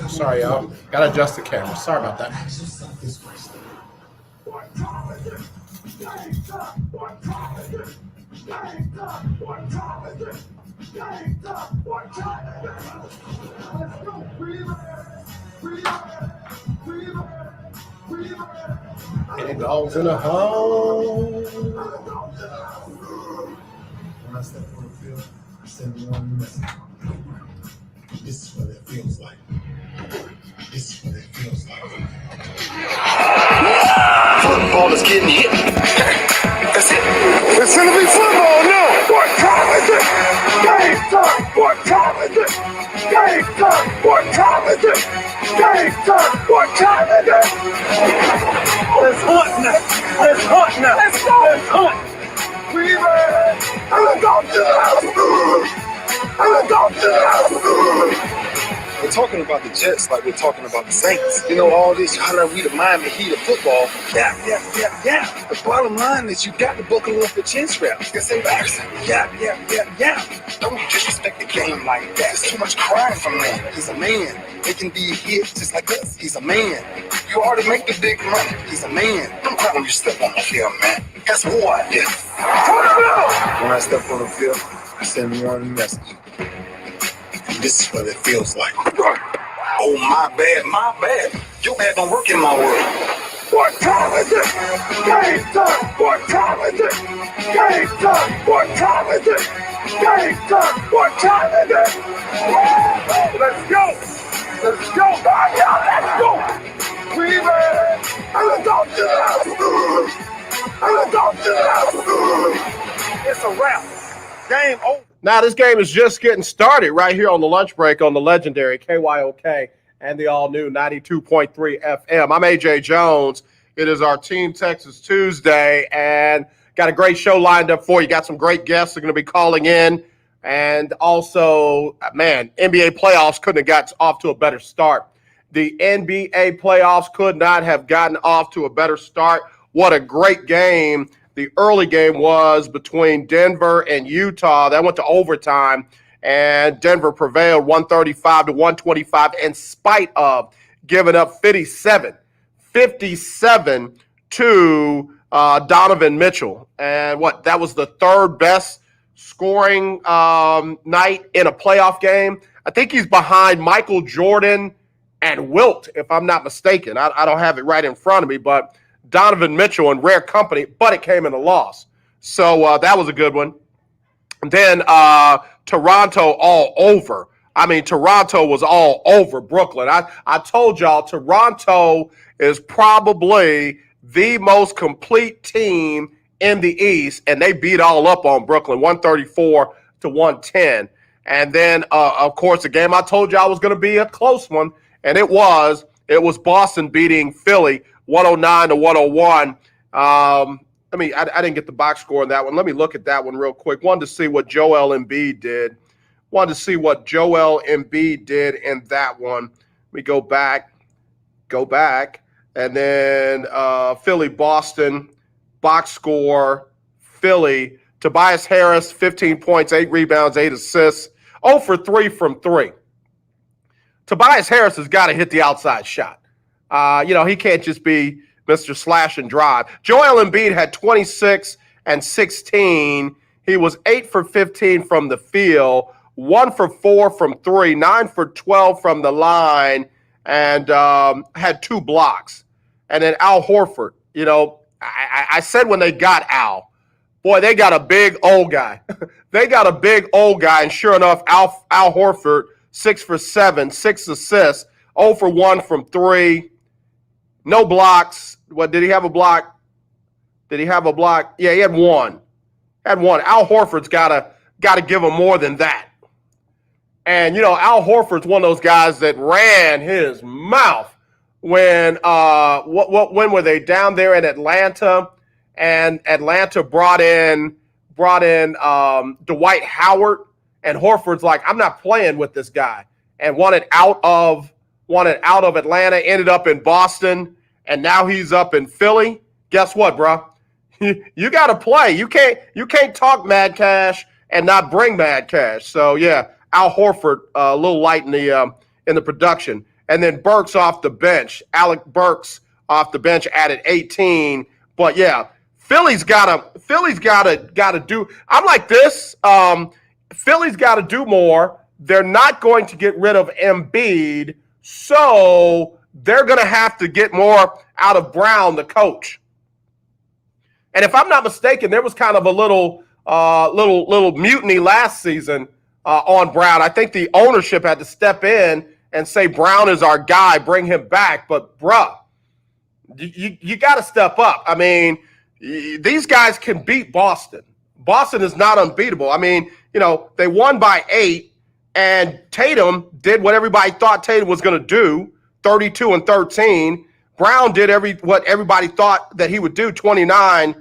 Sorry, y'all. Gotta adjust the camera. Sorry about that. Any dogs in the hole? When I step on the field, I send one message. This is what it feels like. This is what it feels like. Football is getting hit. That's it. It's gonna be football now. What time is it? Game time. What time is it? Game time. What time is it? Game time. What time is it? Let's hunt now. Let's hunt now. Let's go. Let's hunt. We ready. I'm gonna go to the house. I'm gonna go to the house. We're talking about the Jets like we're talking about the Saints. You know, all this, how do we the Miami Heat of football? Yeah. The bottom line is you got to buckle up the chin straps. That's embarrassing. Yeah. Don't disrespect the game like that. There's too much crying from man. He's a man. He can be a hit just like us. He's a man. You already make the big money. He's a man. Don't cry when you step on the field, man. That's war out there. When I step on the field, I send one message. This is what it feels like. Oh, my bad. Your bad don't work in my world. What time is it? Game time. What time is it? Game time. What time is it? Game time. What time is it? Let's go. Let's go. Let's go. We ready. I'm gonna go to the house. I'm gonna go to the house. It's a wrap. Game over. Now, this game is just getting started right here on the lunch break on the legendary KYOK and the all-new 92.3 FM. I'm A.J. Jones. It is our Team Texas Tuesday, and got a great show lined up for you. Got some great guests that are going to be calling in. And also, man, NBA playoffs couldn't have got off to a better start. The NBA playoffs could not have gotten off to a better start. What a great game the early game was between Denver and Utah. That went to overtime, and Denver prevailed 135-125 in spite of giving up 57 to Donovan Mitchell. And that was the third best scoring night in a playoff game. I think he's behind Michael Jordan and Wilt, if I'm not mistaken. I don't have it right in front of me, but Donovan Mitchell in rare company, but it came in a loss. So that was a good one. And then Toronto all over. I mean, Toronto was all over Brooklyn. I told y'all Toronto is probably the most complete team in the East, and they beat all up on Brooklyn, 134-110. And then, of course, the game I told y'all was going to be a close one, and it was. It was Boston beating Philly 109-101. I didn't get the box score on that one. Let me look at that one real quick. Wanted to see what Joel Embiid did. In that one. Let me go back. And then Philly-Boston, box score, Philly. Tobias Harris, 15 points, 8 rebounds, 8 assists, 0 for 3 from 3. Tobias Harris has got to hit the outside shot. He can't just be Mr. Slash and Drive. Joel Embiid had 26 and 16. He was 8 for 15 from the field, 1 for 4 from 3, 9 for 12 from the line, and had 2 blocks. And then Al Horford, I said when they got Al, boy, they got a big old guy. And sure enough, Al Horford, 6 for 7, 6 assists, 0 for 1 from 3. No blocks. What, did he have a block? Yeah, he had one. Al Horford's got to give him more than that. And, Al Horford's one of those guys that ran his mouth when were they down there in Atlanta? And Atlanta brought in Dwight Howard, and Horford's like, I'm not playing with this guy, and wanted out of Atlanta, ended up in Boston, and now he's up in Philly. Guess what, bro? You got to play. You can't talk mad cash and not bring mad cash. So yeah, Al Horford a little light in the production. And then Burks off the bench. Alec Burks off the bench added 18. But yeah, Philly's gotta do. I'm like this. Philly's got to do more. They're not going to get rid of Embiid, so they're going to have to get more out of Brown, the coach. And if I'm not mistaken, there was kind of a little mutiny last season on Brown. I think the ownership had to step in and say, Brown is our guy, bring him back. But, bruh, you got to step up. I mean, these guys can beat Boston. Boston is not unbeatable. I mean, they won by 8, and Tatum did what everybody thought Tatum was going to do, 32 and 13. Brown did what everybody thought that he would do, 29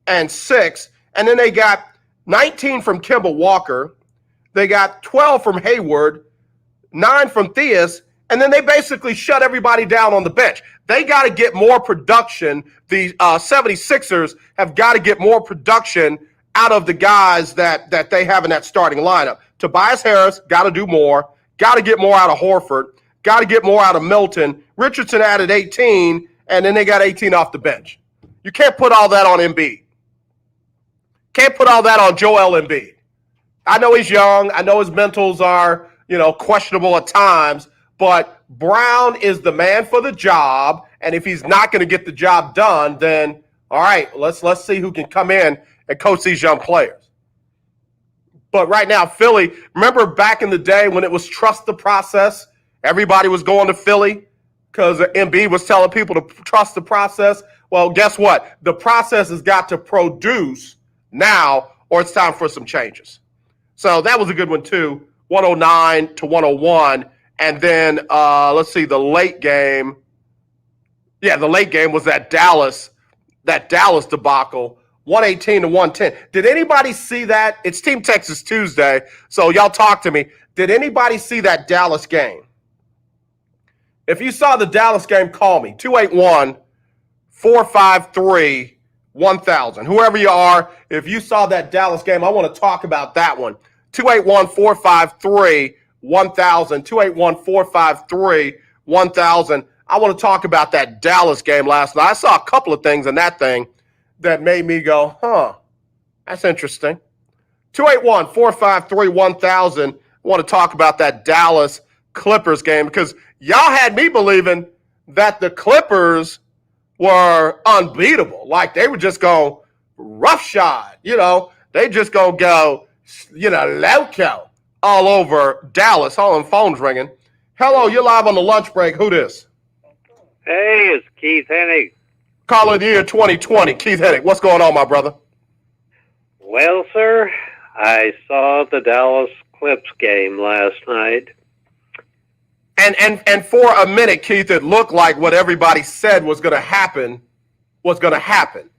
and 6. And then they got 19 from Kemba Walker. They got 12 from Hayward, 9 from Theus, and then they basically shut everybody down on the bench. They got to get more production. The 76ers have got to get more production out of the guys that they have in that starting lineup. Tobias Harris got to do more, got to get more out of Horford, got to get more out of Milton. Richardson added 18, and then they got 18 off the bench. You can't put all that on Embiid. Can't put all that on Joel Embiid. I know he's young. I know his mentals are, questionable at times, but Brown is the man for the job, and if he's not going to get the job done, then all right, let's see who can come in and coach these young players. But right now, Philly, remember back in the day when it was trust the process? Everybody was going to Philly because Embiid was telling people to trust the process. Well, guess what? The process has got to produce now, or it's time for some changes. So that was a good one, too. 109 to 101. And then, let's see, the late game. Yeah, the late game was that Dallas debacle, 118 to 110. Did anybody see that? It's Team Texas Tuesday, so y'all talk to me. Did anybody see that Dallas game? If you saw the Dallas game, call me. 281-453-1000. Whoever you are, if you saw that Dallas game, I want to talk about that one. 281-453-1000. 281-453-1000. I want to talk about that Dallas game last night. I saw a couple of things in that thing that made me go, that's interesting. 281-453-1000. I want to talk about that Dallas Clippers game because y'all had me believing that the Clippers were unbeatable. Like they were just going roughshod, they just going to go, loco all over Dallas. Hold on, phone's ringing. Hello, you're live on the lunch break. Who this? Hey, it's Keith Hennig. Caller of the year 2020. Keith Hennig. What's going on, my brother? Well, sir, I saw the Dallas Clips game last night. And for a minute, Keith, it looked like what everybody said was going to happen was going to happen.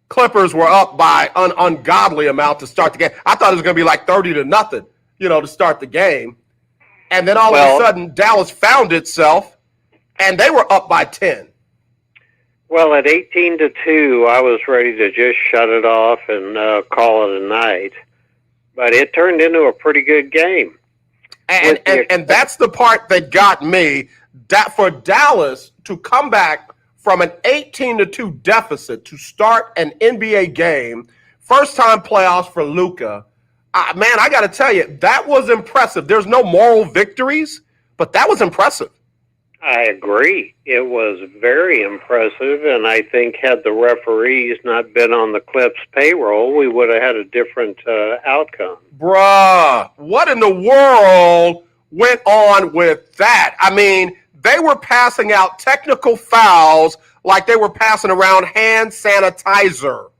Clippers were up by an ungodly amount to start the game. I thought it was going to be like 30-0, to start the game. And then all of a sudden, Dallas found itself, and they were up by 10. Well, at 18-2, I was ready to just shut it off and call it a night. But it turned into a pretty good game. And that's the part that got me. That for Dallas to come back from an 18-2 deficit to start an NBA game, first time playoffs for Luka. Man, I got to tell you, that was impressive. There's no moral victories, but that was impressive. I agree. It was very impressive, and I think had the referees not been on the Clips payroll, we would have had a different outcome. Bruh, what in the world went on with that? I mean, they were passing out technical fouls like they were passing around hand sanitizer.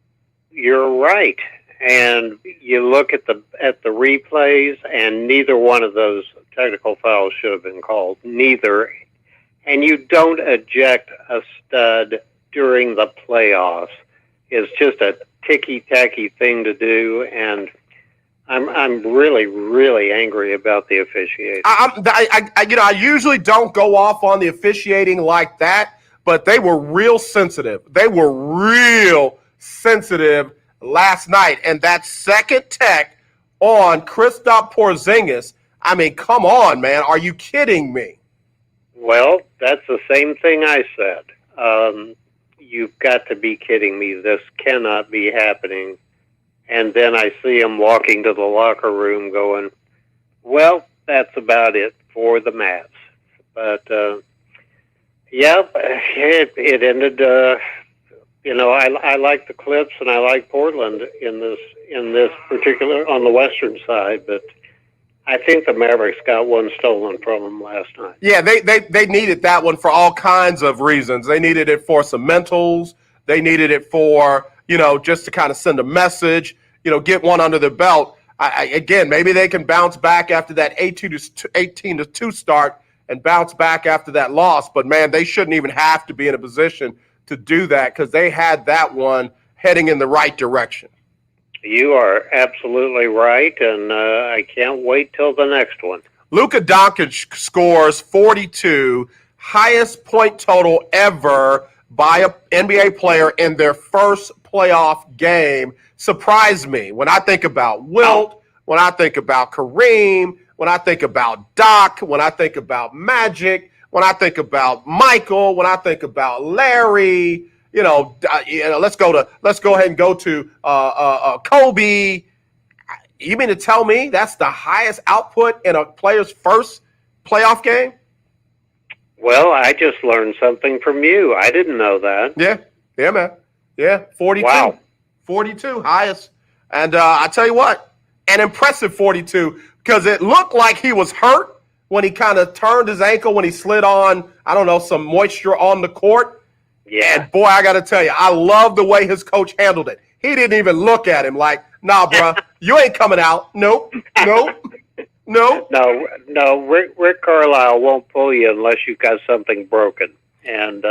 You're right. And you look at the replays, and neither one of those technical fouls should have been called. Neither. And you don't eject a stud during the playoffs. It's just a ticky-tacky thing to do, and I'm really, really angry about the officiating. I usually don't go off on the officiating like that, but they were real sensitive. They were real sensitive last night, and that second tech on Kristaps Porzingis, I mean, come on, man. Are you kidding me? Well, that's the same thing I said. You've got to be kidding me. This cannot be happening. And then I see him walking to the locker room going, well, that's about it for the Mavs. But, it ended, I like the Clips and I like Portland in this particular, on the Western side, but I think the Mavericks got one stolen from them last night. Yeah, they needed that one for all kinds of reasons. They needed it for some mentals. They needed it for, just to kind of send a message, get one under their belt. Again, maybe they can bounce back after that 18-2 start and bounce back after that loss. But, man, they shouldn't even have to be in a position to do that because they had that one heading in the right direction. You are absolutely right, and I can't wait till the next one. Luka Doncic scores 42, highest point total ever by an NBA player in their first playoff game. Surprised me when I think about Wilt, when I think about Kareem, when I think about Doc, when I think about Magic, when I think about Michael, when I think about Larry. Let's go ahead and go to Kobe. You mean to tell me that's the highest output in a player's first playoff game? Well, I just learned something from you. I didn't know that. Yeah, man. Yeah, 42. Wow. 42, highest. And I tell you what, an impressive 42 because it looked like he was hurt when he kind of turned his ankle when he slid on, some moisture on the court. Yeah. And boy, I got to tell you, I love the way his coach handled it. He didn't even look at him like, nah, bro, you ain't coming out. Nope. No, Rick Carlisle won't pull you unless you've got something broken. And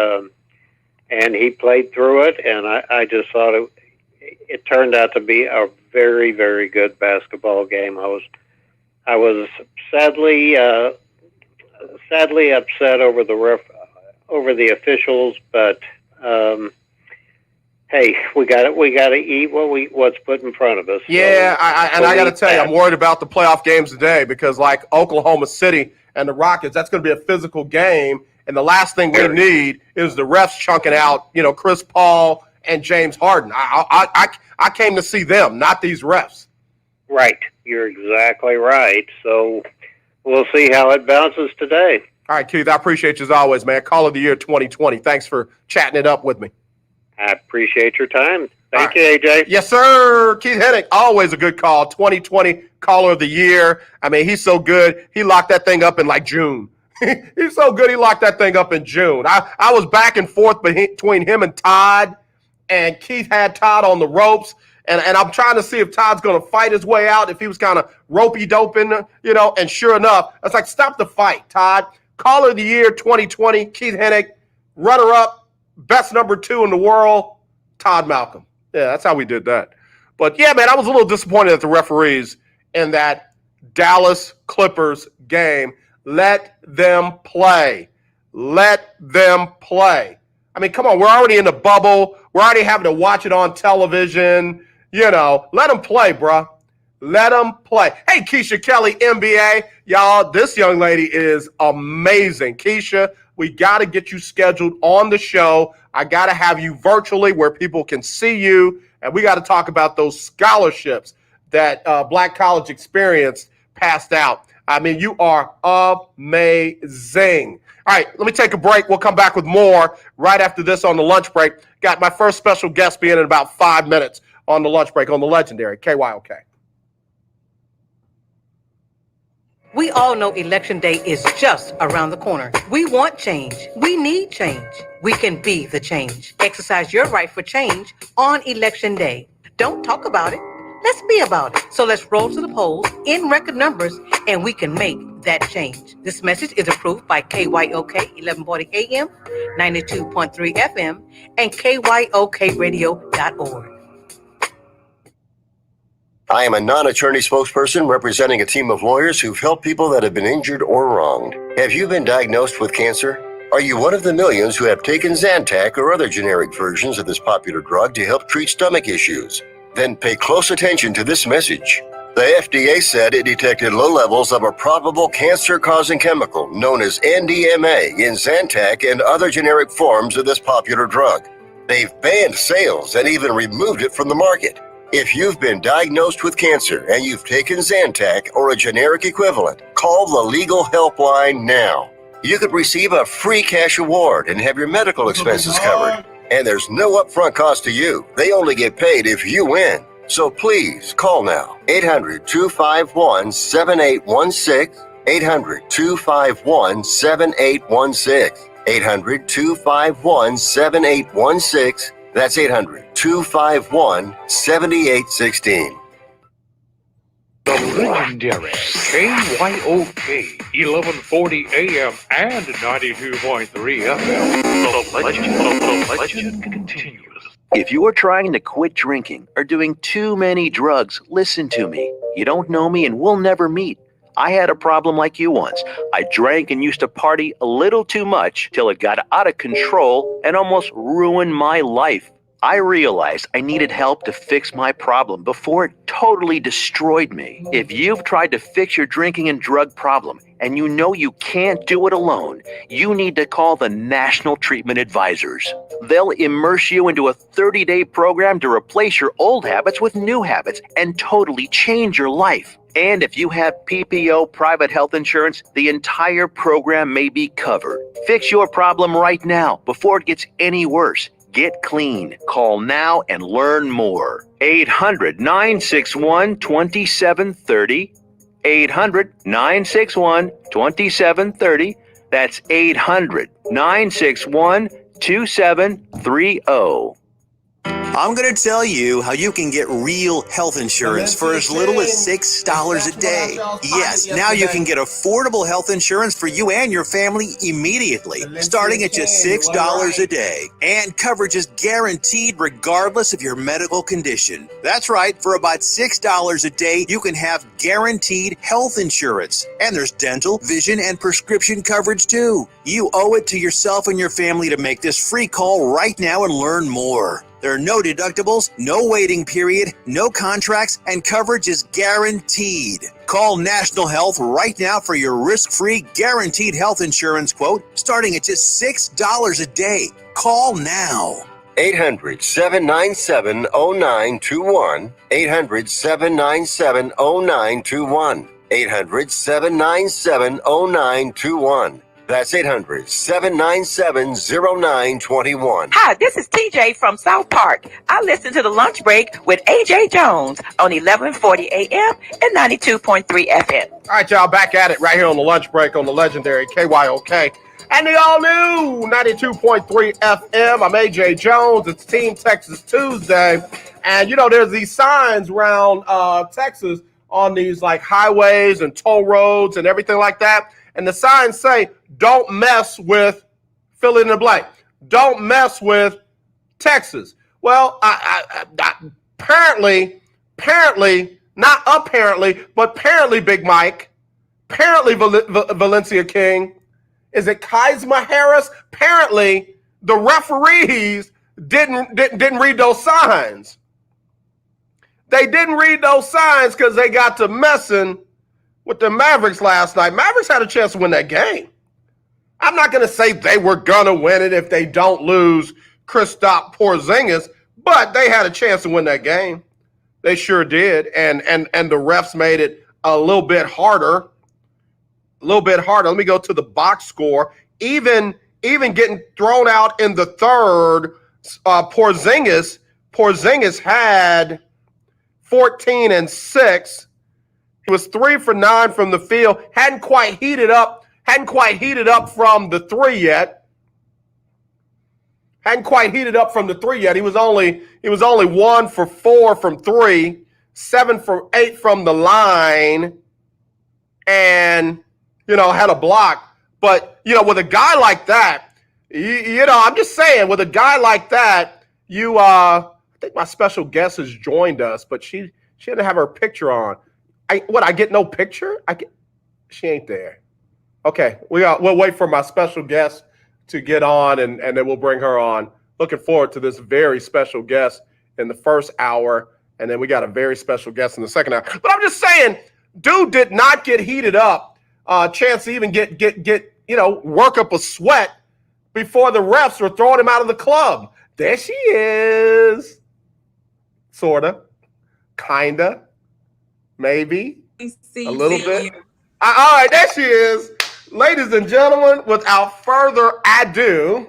he played through it, and I just thought it turned out to be a very, very good basketball game. I was sadly upset over the officials, but hey, we got to eat what's put in front of us. Yeah, I got to tell you, I'm worried about the playoff games today because, like Oklahoma City and the Rockets, that's going to be a physical game, and the last thing we need is the refs chunking out, Chris Paul and James Harden. I came to see them, not these refs. Right, you're exactly right. So we'll see how it bounces today. All right, Keith, I appreciate you as always, man. Call of the year 2020. Thanks for chatting it up with me. I appreciate your time. Thank you, AJ. Yes, sir. Keith Hennick, always a good call. 2020 Caller of the Year. I mean, he's so good. He locked that thing up in like June. He's so good. He locked that thing up in June. I was back and forth between him and Todd, and Keith had Todd on the ropes. And I'm trying to see if Todd's going to fight his way out, if he was kind of ropey-doping, and sure enough, it's like, stop the fight, Todd. Caller of the Year 2020, Keith Hennick. Runner-up, best number 2 in the world, Todd Malcolm. Yeah, that's how we did that. But, yeah, man, I was a little disappointed at the referees in that Dallas Clippers game. Let them play. Let them play. I mean, come on, we're already in the bubble. We're already having to watch it on television. Let them play, bro. Let them play. Hey, Keisha Kelly, NBA. Y'all, this young lady is amazing. Keisha, we got to get you scheduled on the show. I got to have you virtually where people can see you. And we got to talk about those scholarships that Black College Experience passed out. I mean, you are amazing. All right, let me take a break. We'll come back with more right after this on the lunch break. Got my first special guest being in about 5 minutes on the lunch break on the legendary KYOK. We all know Election Day is just around the corner. We want change. We need change. We can be the change. Exercise your right for change on Election Day. Don't talk about it. Let's be about it. So let's roll to the polls in record numbers, and we can make that change. This message is approved by KYOK 1140 AM, 92.3 FM, and KYOKradio.org. I am a non-attorney spokesperson representing a team of lawyers who've helped people that have been injured or wronged. Have you been diagnosed with cancer? Are you one of the millions who have taken Zantac or other generic versions of this popular drug to help treat stomach issues? Then pay close attention to this message. The FDA said it detected low levels of a probable cancer-causing chemical known as NDMA in Zantac and other generic forms of this popular drug. They've banned sales and even removed it from the market. If you've been diagnosed with cancer and you've taken Zantac or a generic equivalent, call the legal helpline now. You could receive a free cash award and have your medical expenses covered. And there's no upfront cost to you. They only get paid if you win. So please call now. 800-251-7816. 800-251-7816. 800-251-7816. That's 800-251-7816. The legendary KYOK 1140 AM and 92.3 FM. The legend continues. If you are trying to quit drinking or doing too many drugs, listen to me. You don't know me and we'll never meet. I had a problem like you once. I drank and used to party a little too much till it got out of control and almost ruined my life. I realized I needed help to fix my problem before it totally destroyed me. If you've tried to fix your drinking and drug problem and you know you can't do it alone, you need to call the National Treatment Advisors. They'll immerse you into a 30-day program to replace your old habits with new habits and totally change your life. And if you have PPO private health insurance, the entire program may be covered. Fix your problem right now before it gets any worse. Get clean. Call now and learn more. 800-961-2730. 800-961-2730. That's 800-961-2730. I'm going to tell you how you can get real health insurance for as little as $6 a day. Yes, now you can get affordable health insurance for you and your family immediately, starting at just $6 a day. And coverage is guaranteed regardless of your medical condition. That's right, for about $6 a day, you can have guaranteed health insurance. And there's dental, vision, and prescription coverage too. You owe it to yourself and your family to make this free call right now and learn more. There are no deductibles, no waiting period, no contracts, and coverage is guaranteed. Call National Health right now for your risk-free guaranteed health insurance quote starting at just $6 a day. Call now. 800-797-0921. 800-797-0921. 800-797-0921. That's 800-797-0921. Hi, this is TJ from South Park. I listen to the lunch break with AJ Jones on 1140 AM and 92.3 FM. All right, y'all, back at it right here on the lunch break on the legendary KYOK and the all-new 92.3 FM. I'm AJ Jones. It's Team Texas Tuesday. And, you know, there's these signs around Texas on these, like, highways and toll roads and everything like that. And the signs say, don't mess with fill in the blank. Don't mess with Texas. Well, apparently, not apparently, but apparently, Big Mike, apparently Valencia King, is it Kayce Harris? Apparently, the referees didn't read those signs. They didn't read those signs because they got to messing with the Mavericks last night. Mavericks had a chance to win that game. I'm not going to say they were going to win it if they don't lose Kristaps Porzingis, but they had a chance to win that game. They sure did. And the refs made it a little bit harder. Let me go to the box score. Even getting thrown out in the third, Porzingis had 14 and 6. He was 3 for 9 from the field. Hadn't quite heated up from the three yet. He was only 1 for 4 from 3, 7 for 8 from the line, and had a block. But with a guy like that, I'm just saying, with a guy like that, I think my special guest has joined us, but she didn't have her picture on. I get no picture? She ain't there. Okay, we'll wait for my special guest to get on, and then we'll bring her on. Looking forward to this very special guest in the first hour. And then we got a very special guest in the second hour. But I'm just saying, dude did not get heated up, chance to even get work up a sweat before the refs were throwing him out of the club. There she is. Sorta. Kinda. Maybe. A little bit. All right, there she is. Ladies and gentlemen, without further ado,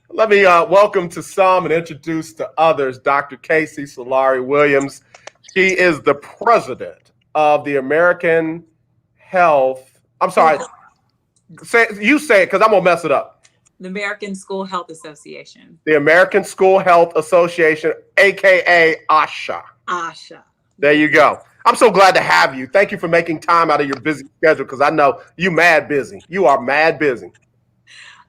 let me welcome to some and introduce to others Dr. Kayce Solari Williams. She is the president of the American Health. I'm sorry. Say it because I'm going to mess it up. The American School Health Association. The American School Health Association, a.k.a. ASHA. ASHA. There you go. I'm so glad to have you. Thank you for making time out of your busy schedule because I know you mad busy. You are mad busy.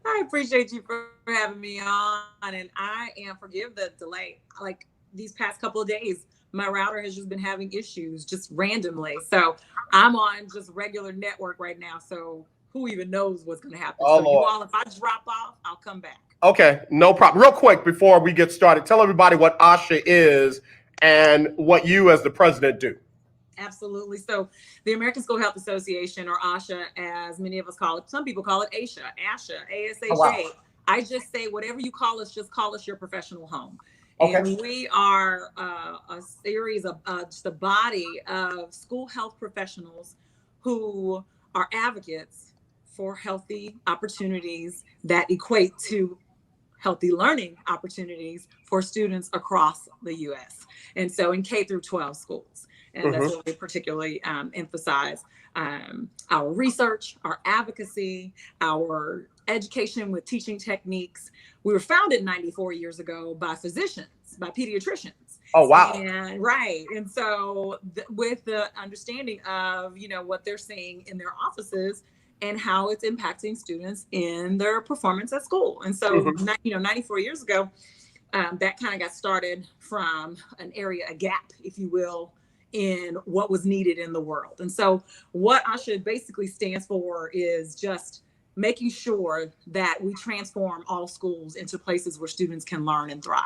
I appreciate you for having me on, and I am, forgive the delay. Like these past couple of days, my router has just been having issues just randomly. So I'm on just regular network right now. So who even knows what's going to happen? Oh, so you all, if I drop off, I'll come back. Okay, no problem. Real quick before we get started, tell everybody what ASHA is and what you as the president do. Absolutely. So the American School Health Association, or ASHA, as many of us call it, some people call it ASHA, ASHA. Oh, wow. I just say whatever you call us, just call us your professional home. Okay. And we are a series of just a body of school health professionals who are advocates for healthy opportunities that equate to healthy learning opportunities for students across the U.S. And so in K through 12 schools. And that's what we particularly emphasize. Our research, our advocacy, our education with teaching techniques. We were founded 94 years ago by physicians, by pediatricians. Oh, wow. And right. And so with the understanding of, what they're seeing in their offices and how it's impacting students in their performance at school. And so, 94 years ago, that kind of got started from a gap, if you will, in what was needed in the world. And so what ASHA basically stands for is just making sure that we transform all schools into places where students can learn and thrive.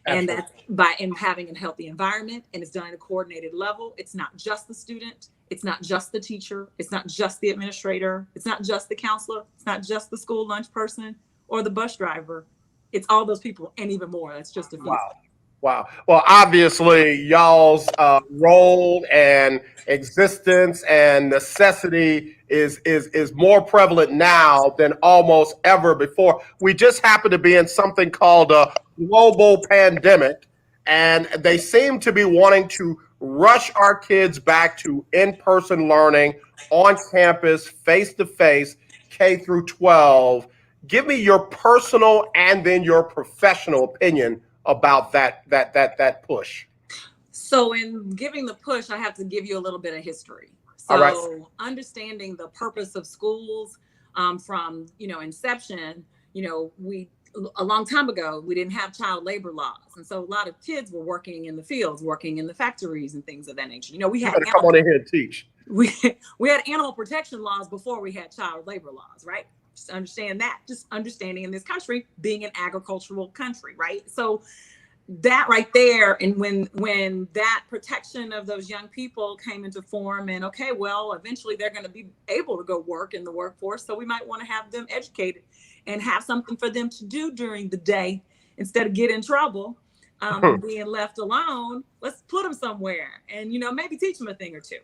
Absolutely. And that's by having a healthy environment, and it's done at a coordinated level. It's not just the student, it's not just the teacher, it's not just the administrator, it's not just the counselor, it's not just the school lunch person or the bus driver. It's all those people and even more. That's just a few. Wow. Well, obviously, y'all's role and existence and necessity is more prevalent now than almost ever before. We just happen to be in something called a global pandemic, and they seem to be wanting to rush our kids back to in-person learning on campus, face-to-face, K through 12. Give me your personal and then your professional opinion about that push. So in giving the push, I have to give you a little bit of history. So all right. Understanding the purpose of schools from, inception, we a long time ago, we didn't have child labor laws. And so a lot of kids were working in the fields, working in the factories and things of that nature. We had come on in here and teach. We had animal protection laws before we had child labor laws, right? Just understand that, just understanding in this country being an agricultural country, right? So that right there, and when that protection of those young people came into form, and eventually they're going to be able to go work in the workforce, so we might want to have them educated and have something for them to do during the day instead of get in trouble being left alone. Let's put them somewhere and maybe teach them a thing or two.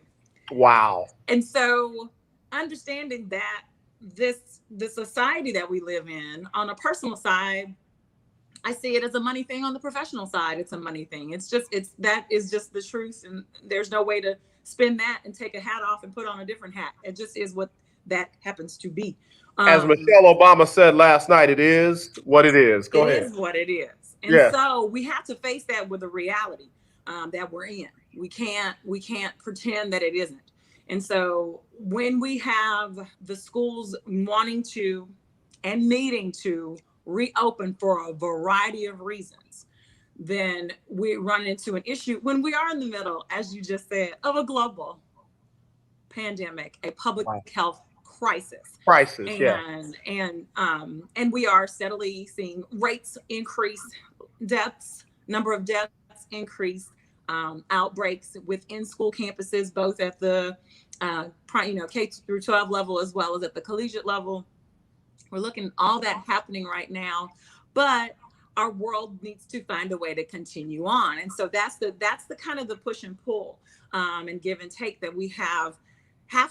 Wow. And so understanding that the society that we live in, on a personal side, I see it as a money thing. On the professional side, it's a money thing. That is just the truth. And there's no way to spin that and take a hat off and put on a different hat. It just is what that happens to be. As Michelle Obama said last night, it is what it is. Go ahead. It is what it is. And so we have to face that with the reality that we're in. We can't pretend that it isn't. And so when we have the schools wanting to and needing to reopen for a variety of reasons, then we run into an issue when we are in the middle, as you just said, of a global pandemic, a public health crisis. And we are steadily seeing rates increase, number of deaths increase, outbreaks within school campuses, both at the K through 12 level as well as at the collegiate level. We're looking at all that happening right now, but our world needs to find a way to continue on. And so that's the kind of the push and pull and give and take that we have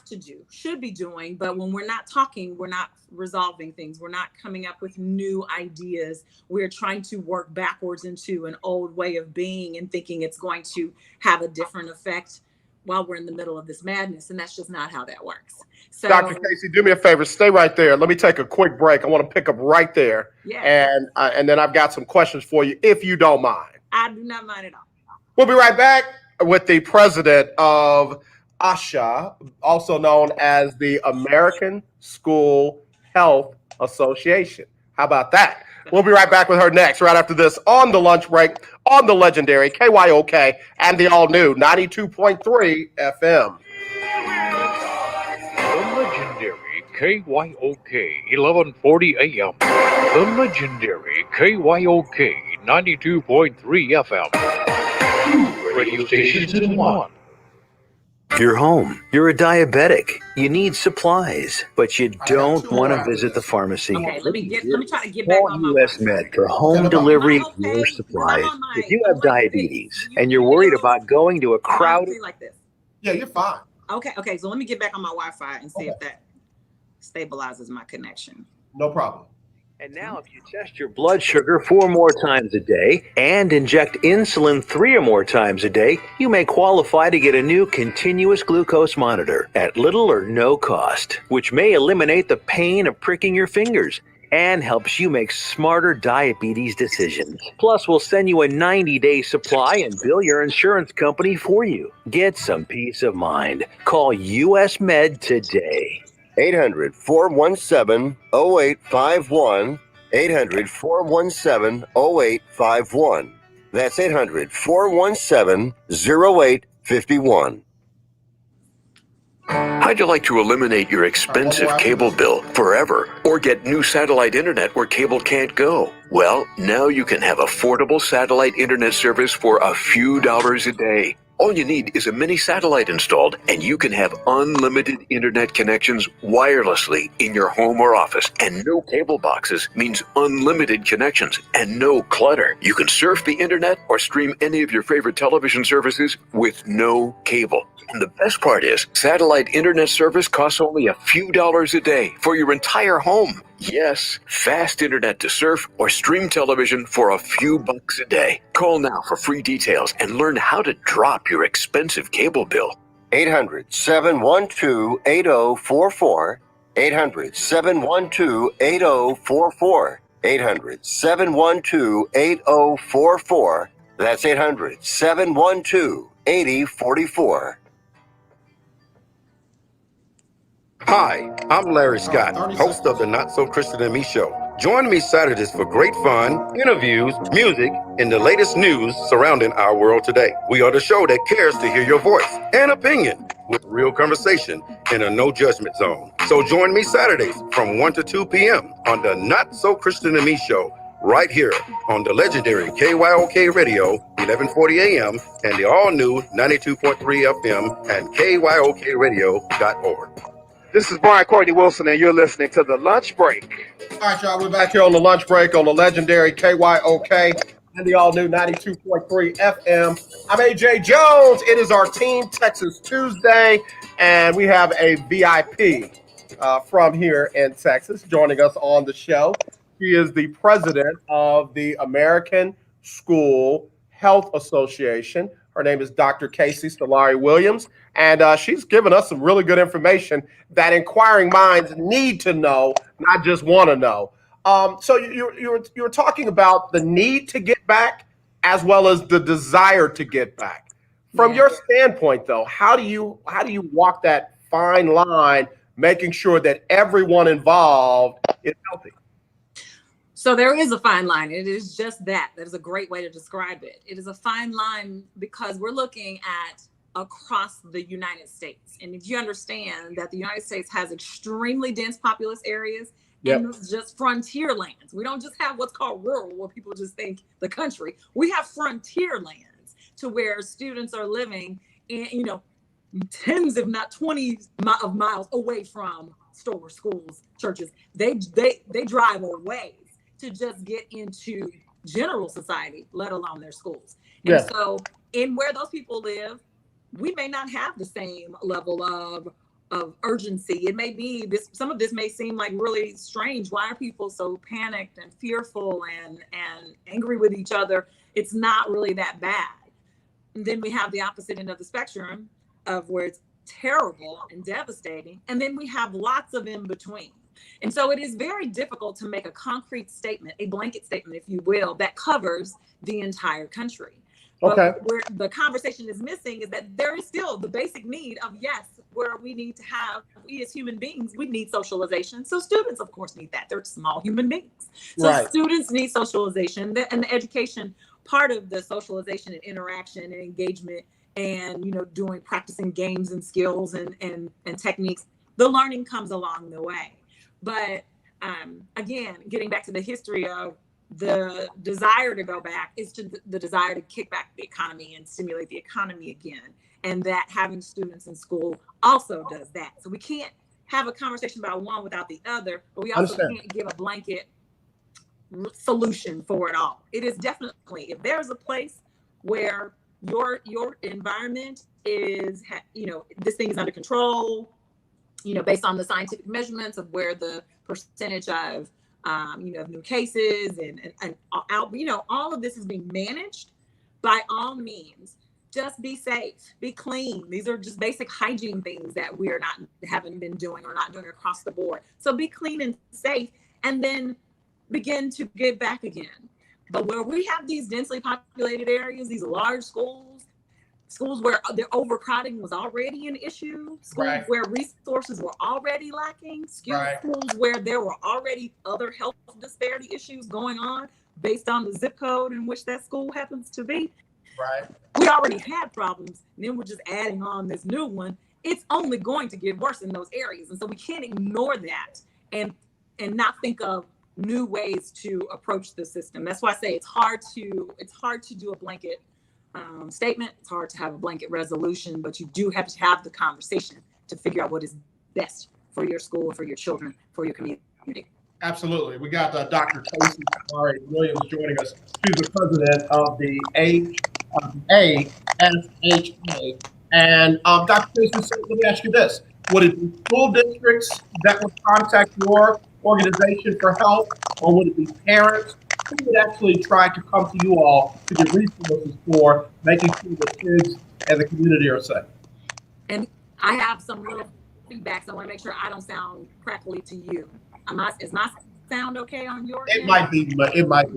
to do, should be doing. But when we're not talking, we're not resolving things. We're not coming up with new ideas. We're trying to work backwards into an old way of being and thinking it's going to have a different effect while we're in the middle of this madness. And that's just not how that works. So, Dr. Kayce, do me a favor. Stay right there. Let me take a quick break. I want to pick up right there. Yeah. And then I've got some questions for you, if you don't mind. I do not mind at all. We'll be right back with the president of ASHA, also known as the American School Health Association. How about that? We'll be right back with her next, right after this, on the lunch break, on the legendary KYOK and the all-new 92.3 FM. The legendary KYOK 1140 AM. The legendary KYOK 92.3 FM. Two radio stations in one. You're home. You're a diabetic. You need supplies, but you don't want to visit the pharmacy. Okay, let me try to get back on my US Med for home delivery of your supplies. If you have diabetes and you're worried about going to a crowded... like this. Yeah, you're fine. Okay, so let me get back on my Wi-Fi and see if that stabilizes my connection. No problem. And now if you test your blood sugar 4 more times a day and inject insulin 3 or more times a day, you may qualify to get a new continuous glucose monitor at little or no cost, which may eliminate the pain of pricking your fingers and helps you make smarter diabetes decisions. Plus, we'll send you a 90-day supply and bill your insurance company for you. Get some peace of mind. Call US Med today. 800-417-0851. 800-417-0851. That's 800-417-0851. How'd you like to eliminate your expensive cable bill forever or get new satellite internet where cable can't go? Well, now you can have affordable satellite internet service for a few dollars a day. All you need is a mini satellite installed, and you can have unlimited internet connections wirelessly in your home or office. And no cable boxes means unlimited connections and no clutter. You can surf the internet or stream any of your favorite television services with no cable. And the best part is, satellite internet service costs only a few dollars a day for your entire home. Yes, fast internet to surf or stream television for a few bucks a day. Call now for free details and learn how to drop your expensive cable bill. 800-712-8044. 800-712-8044. 800-712-8044. That's 800-712-8044. Hi, I'm Larry Scott, host of the Not So Christian and Me Show. Join me Saturdays for great fun, interviews, music, and the latest news surrounding our world today. We are the show that cares to hear your voice and opinion with real conversation in a no judgment zone. So join me Saturdays from 1 to 2 p.m. on the Not So Christian and Me Show, right here on the legendary KYOK Radio, 1140 AM, and the all-new 92.3 FM and KYOKradio.org. This is Brian Courtney Wilson, and you're listening to The Lunch Break. All right, y'all, we're back here on The Lunch Break on the legendary KYOK and the all-new 92.3 FM. I'm AJ Jones. It is our Team Texas Tuesday, and we have a VIP from here in Texas joining us on the show. She is the president of the American School Health Association. Her name is Dr. Kayce Solari Williams, and she's given us some really good information that inquiring minds need to know, not just want to know. So you were talking about the need to get back as well as the desire to get back. From your standpoint, though, how do you walk that fine line, making sure that everyone involved is healthy? So there is a fine line. It is just that. That is a great way to describe it. It is a fine line because we're looking at across the United States. And if you understand that the United States has extremely dense populous areas and just frontier lands. We don't just have what's called rural, where people just think the country. We have frontier lands to where students are living in, you know, tens, if not 20 of miles away from stores, schools, churches. They drive away to just get into general society, let alone their schools. And Yes. so in where those people live, we may not have the same level of urgency. It may be this, some of this may seem like really strange. Why are people so panicked and fearful and angry with each other? It's not really that bad. And then we have the opposite end of the spectrum of where it's terrible and devastating. And then we have lots of in between. And so it is very difficult to make a concrete statement, a blanket statement, if you will, that covers the entire country. Okay. But where the conversation is missing is that there is still the basic need of, yes, where we need to have, we as human beings, we need socialization. So students, of course, need that. They're small human beings. So Right. students need socialization, and the education part of the socialization and interaction and engagement and, you know, practicing games and skills and techniques, the learning comes along the way. But again, getting back to the history of the desire to go back is to the desire to kick back the economy and stimulate the economy again. And that having students in school also does that. So we can't have a conversation about one without the other, but we also can't give a blanket solution for it all. It is definitely, if there's a place where your environment is, you know, this thing is under control, you know, based on the scientific measurements of where the percentage of you know, new cases and out, you know, all of this is being managed. By all means, just be safe, be clean. These are just basic hygiene things that we are haven't been doing or not doing across the board. So be clean and safe, and then begin to get back again. But where we have these densely populated areas, these large schools where the overcrowding was already an issue, schools Right. where resources were already lacking, Right. schools where there were already other health disparity issues going on based on the zip code in which that school happens to be. Right. We already had problems, and then we're just adding on this new one. It's only going to get worse in those areas. And so we can't ignore that and not think of new ways to approach the system. That's why I say it's hard to do a blanket statement. It's hard to have a blanket resolution, but you do have to have the conversation to figure out what is best for your school, for your children, for your community. Absolutely. We got Dr. Kayce Williams joining us. She's the president of the ASHA. And Dr. Kayce, so let me ask you this. Would it be school districts that would contact your organization for help, or would it be parents who would actually try to come to you all to get resources for making sure the kids and the community are safe? And I have some little feedback, so I want to make sure I don't sound crackly to you. Is my sound okay on your end? It might be me. It might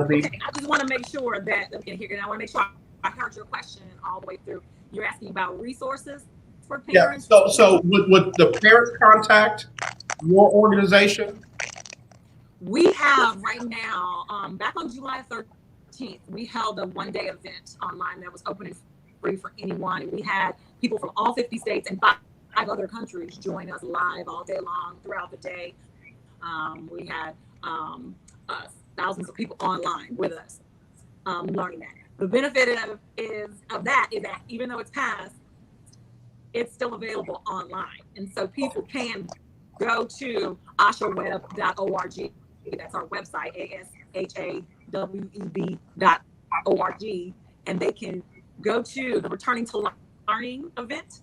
be. Okay, I just want to make sure that, and I want to make sure I heard your question all the way through. You're asking about resources for parents? Yeah, so would the parents contact your organization? We have right now, back on July 13th, we held a one-day event online that was open and free for anyone. And we had people from all 50 states and five other countries join us live all day long throughout the day. We had thousands of people online with us learning that. The benefit of that is that even though it's passed, it's still available online. And so people can go to ashaweb.org. That's our website, ashaweb.org, and they can go to the Returning to Learning event.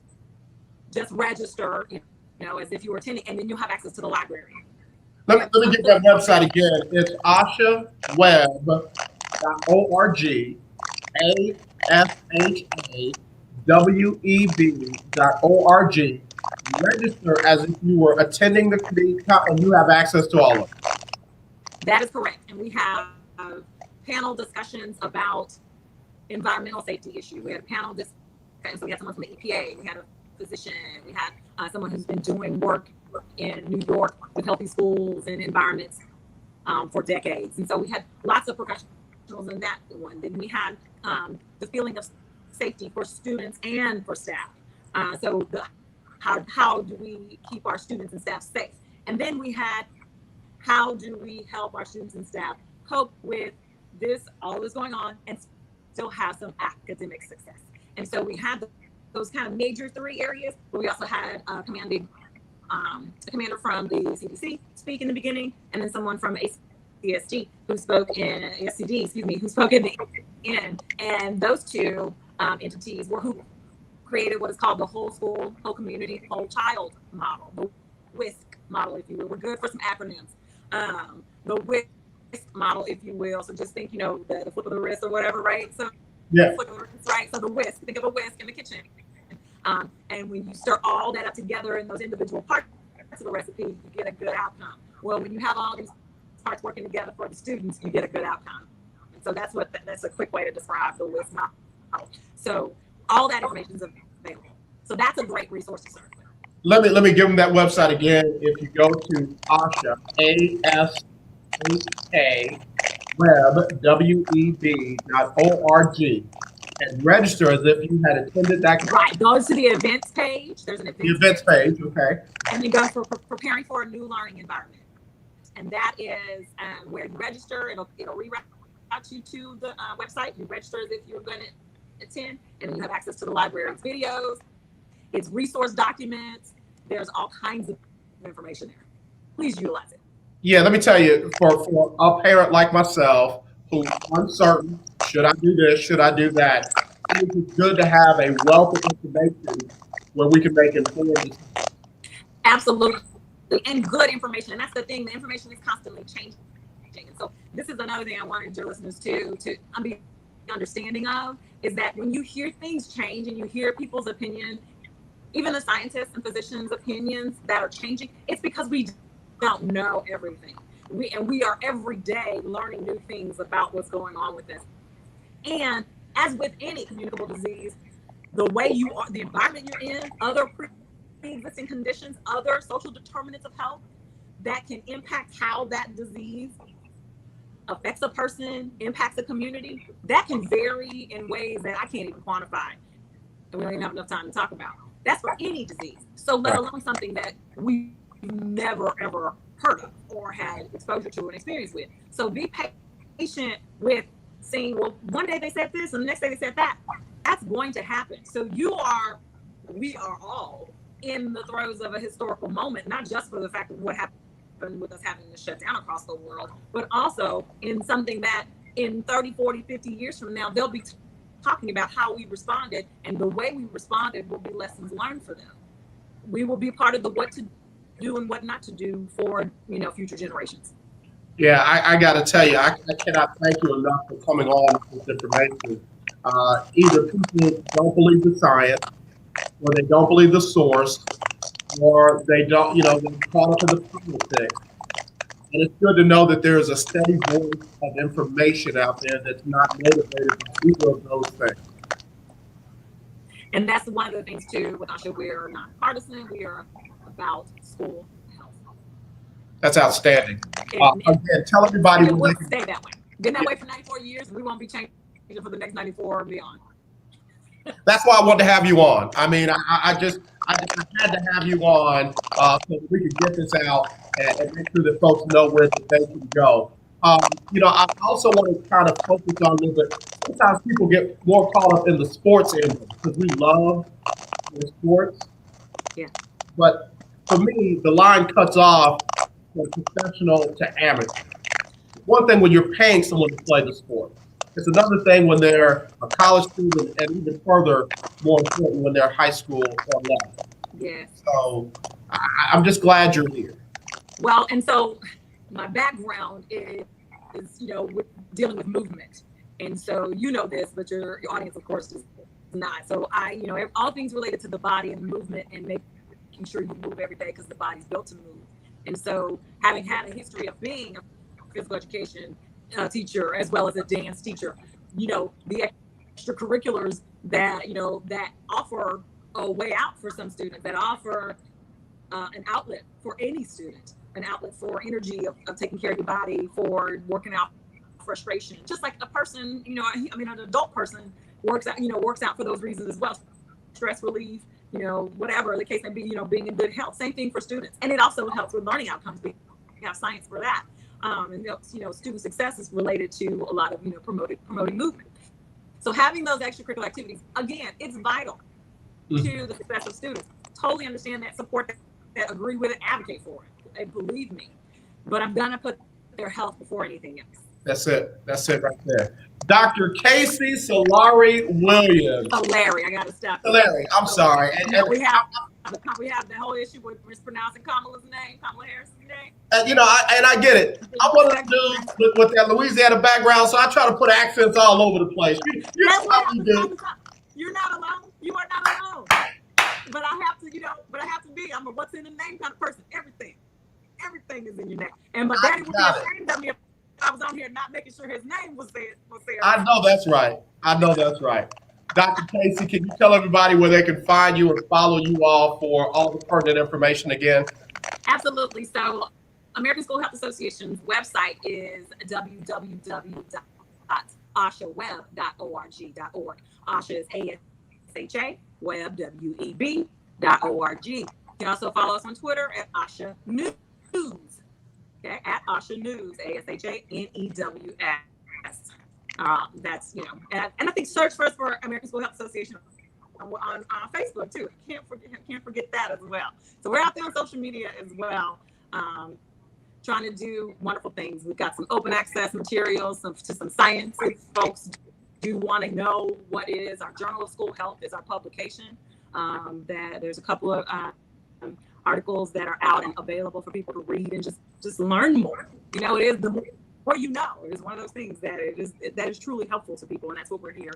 Just register, you know, as if you were attending, and then you'll have access to the library. Let me get that website again. It's ashaweb.org, ashaweb.org. Register as if you were attending the and you have access to all of it. That is correct. And we have panel discussions about environmental safety issues. We had a panel discussion. So we had someone from the EPA. We had a physician. We had someone who's been doing work in New York with healthy schools and environments for decades. And so we had lots of professionals in that one. Then we had the feeling of safety for students and for staff. How do we keep our students and staff safe? And then we had, how do we help our students and staff cope with all this going on and still have some academic success. And so we had those kind of major 3 areas, but we also had a commander from the CDC speak in the beginning, and then someone from ACSD who spoke in ASCD, who spoke in the end. And those 2 entities were who created what is called the whole school, whole community, whole child model, the WISC model, if you will. We're good for some acronyms. The WISC model, if you will. So just think, the flip of the wrist or whatever, right? So yeah, flip of the wrist, right? So the whisk, think of a whisk in the kitchen. And when you stir all that up together in those individual parts of the recipe, you get a good outcome. Well, when you have all these parts working together for the students, you get a good outcome. And so that's a quick way to describe the WISC model. So all that information is available. So that's a great resource to serve. let me give them that website again. If you go to ASHA, ASHA web.org and register as if you had attended that class. Right, go to the events page. There's an events page, okay. And then go for preparing for a new learning environment. And that is where you register. It'll reroute you to the website. You register as if you're going to attend, and then you have access to the library's videos, its resource documents. There's all kinds of information there. Please utilize it. Yeah, let me tell you, for a parent like myself who's uncertain, should I do this, should I do that, it's good to have a wealth of information where we can make informed decisions. Absolutely, and good information. And that's the thing, the information is constantly changing. And so this is another thing I wanted your listeners to be understanding of, is that when you hear things change and you hear people's opinion, even the scientists and physicians' opinions that are changing, it's because we don't know everything. We are every day learning new things about what's going on with this. And as with any communicable disease, the way you are, the environment you're in, other pre-existing conditions, other social determinants of health that can impact how that disease affects a person, impacts a community, that can vary in ways that I can't even quantify. And we don't even have enough time to talk about. That's for any disease. So let alone something that we never ever heard of or had exposure to and experience with. So be patient with saying, well, one day they said this and the next day they said that. That's going to happen. So we are all in the throes of a historical moment, not just for the fact of what happened with us having to shut down across the world, but also in something that in 30, 40, 50 years from now, they'll be talking about how we responded, and the way we responded will be lessons learned for them. We will be part of the what to do and what not to do for future generations. Yeah, I got to tell you, I cannot thank you enough for coming on with this information. Either people don't believe the science, or they don't believe the source, or they don't, they're caught up in the politics. And it's good to know that there is a steady voice of information out there that's not motivated by either of those things. And that's one of the things too with ASHA. We're not partisan. We are about school health. That's outstanding. Again, tell everybody. And we'll stay that way. Been that way for 94 years. We won't be changing for the next 94 or beyond. That's why I wanted to have you on. I mean, I just had to have you on so we could get this out and make sure that folks know where they can go. I also want to kind of focus on a little bit. Sometimes people get more caught up in the sports end because we love the sports. Yeah. But for me, the line cuts off from professional to amateur. One thing when you're paying someone to play the sport. It's another thing when they're a college student, and even further, more important when they're high school or less. Yeah. So I'm just glad you're here. Well, and so my background is with dealing with movement. And so this, but your audience, of course, does not. So all things related to the body and movement and making sure you move every day because the body's built to move. And so having had a history of being a physical education teacher as well as a dance teacher, the extracurriculars that that offer a way out for some students, that offer an outlet for any student, an outlet for energy of taking care of your body, for working out frustration, just like a person, an adult person works out for those reasons as well, stress relief, whatever the case may be, being in good health. Same thing for students, and it also helps with learning outcomes. We have science for that. And student success is related to a lot of promoting movement. So having those extracurricular activities, again, it's vital to the success of students. Totally understand that, support that, agree with it, advocate for it. And believe me, but I'm gonna put their health before anything else. That's it. That's it right there. Dr. Kayce Solari Williams. Solari, I gotta stop. Solari, I'm sorry. And we have the whole issue with mispronouncing Kamala Harris's name. I get it. I'm one of those dudes with that Louisiana background, so I try to put accents all over the place. You know what you do. You're not alone. You are not alone. But I have to be. I'm a what's in the name kind of person. Everything is in your name. And my daddy would be ashamed of me if I was on here not making sure his name was there. I know that's right. Dr. Kayce, can you tell everybody where they can find you and follow you all for all the pertinent information again? Absolutely. So American School Health Association's website is www.ashaweb.org. ASHA is ASHA, web, WEB.org. You can also follow us on Twitter at ASHA News. Okay, at ASHA News, ASHANEWS. That's, and I think search first for American School Health Association on Facebook too. Can't forget that as well. So we're out there on social media as well, trying to do wonderful things. We've got some open access materials, some science. If folks do want to know what it is, our Journal of School Health is our publication. That there's a couple of articles that are out and available for people to read and just learn more. It is the more you know. It is one of those things that is truly helpful to people, and that's what we're here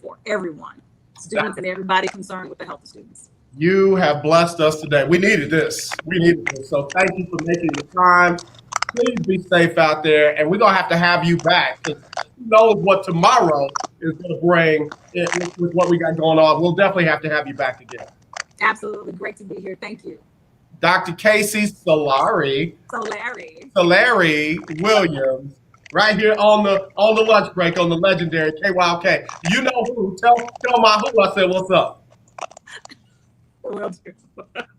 for. Everyone, students, and everybody concerned with the health of students. You have blessed us today. We needed this. So thank you for making the time. Please be safe out there, and we're gonna have to have you back, because who knows what tomorrow is gonna bring with what we got going on. We'll definitely have to have you back again. Absolutely. Great to be here. Thank you. Dr. Kayce Solari Williams, right here on the lunch break on the legendary KYOK. You know who? Tell my who I said what's up. Will do.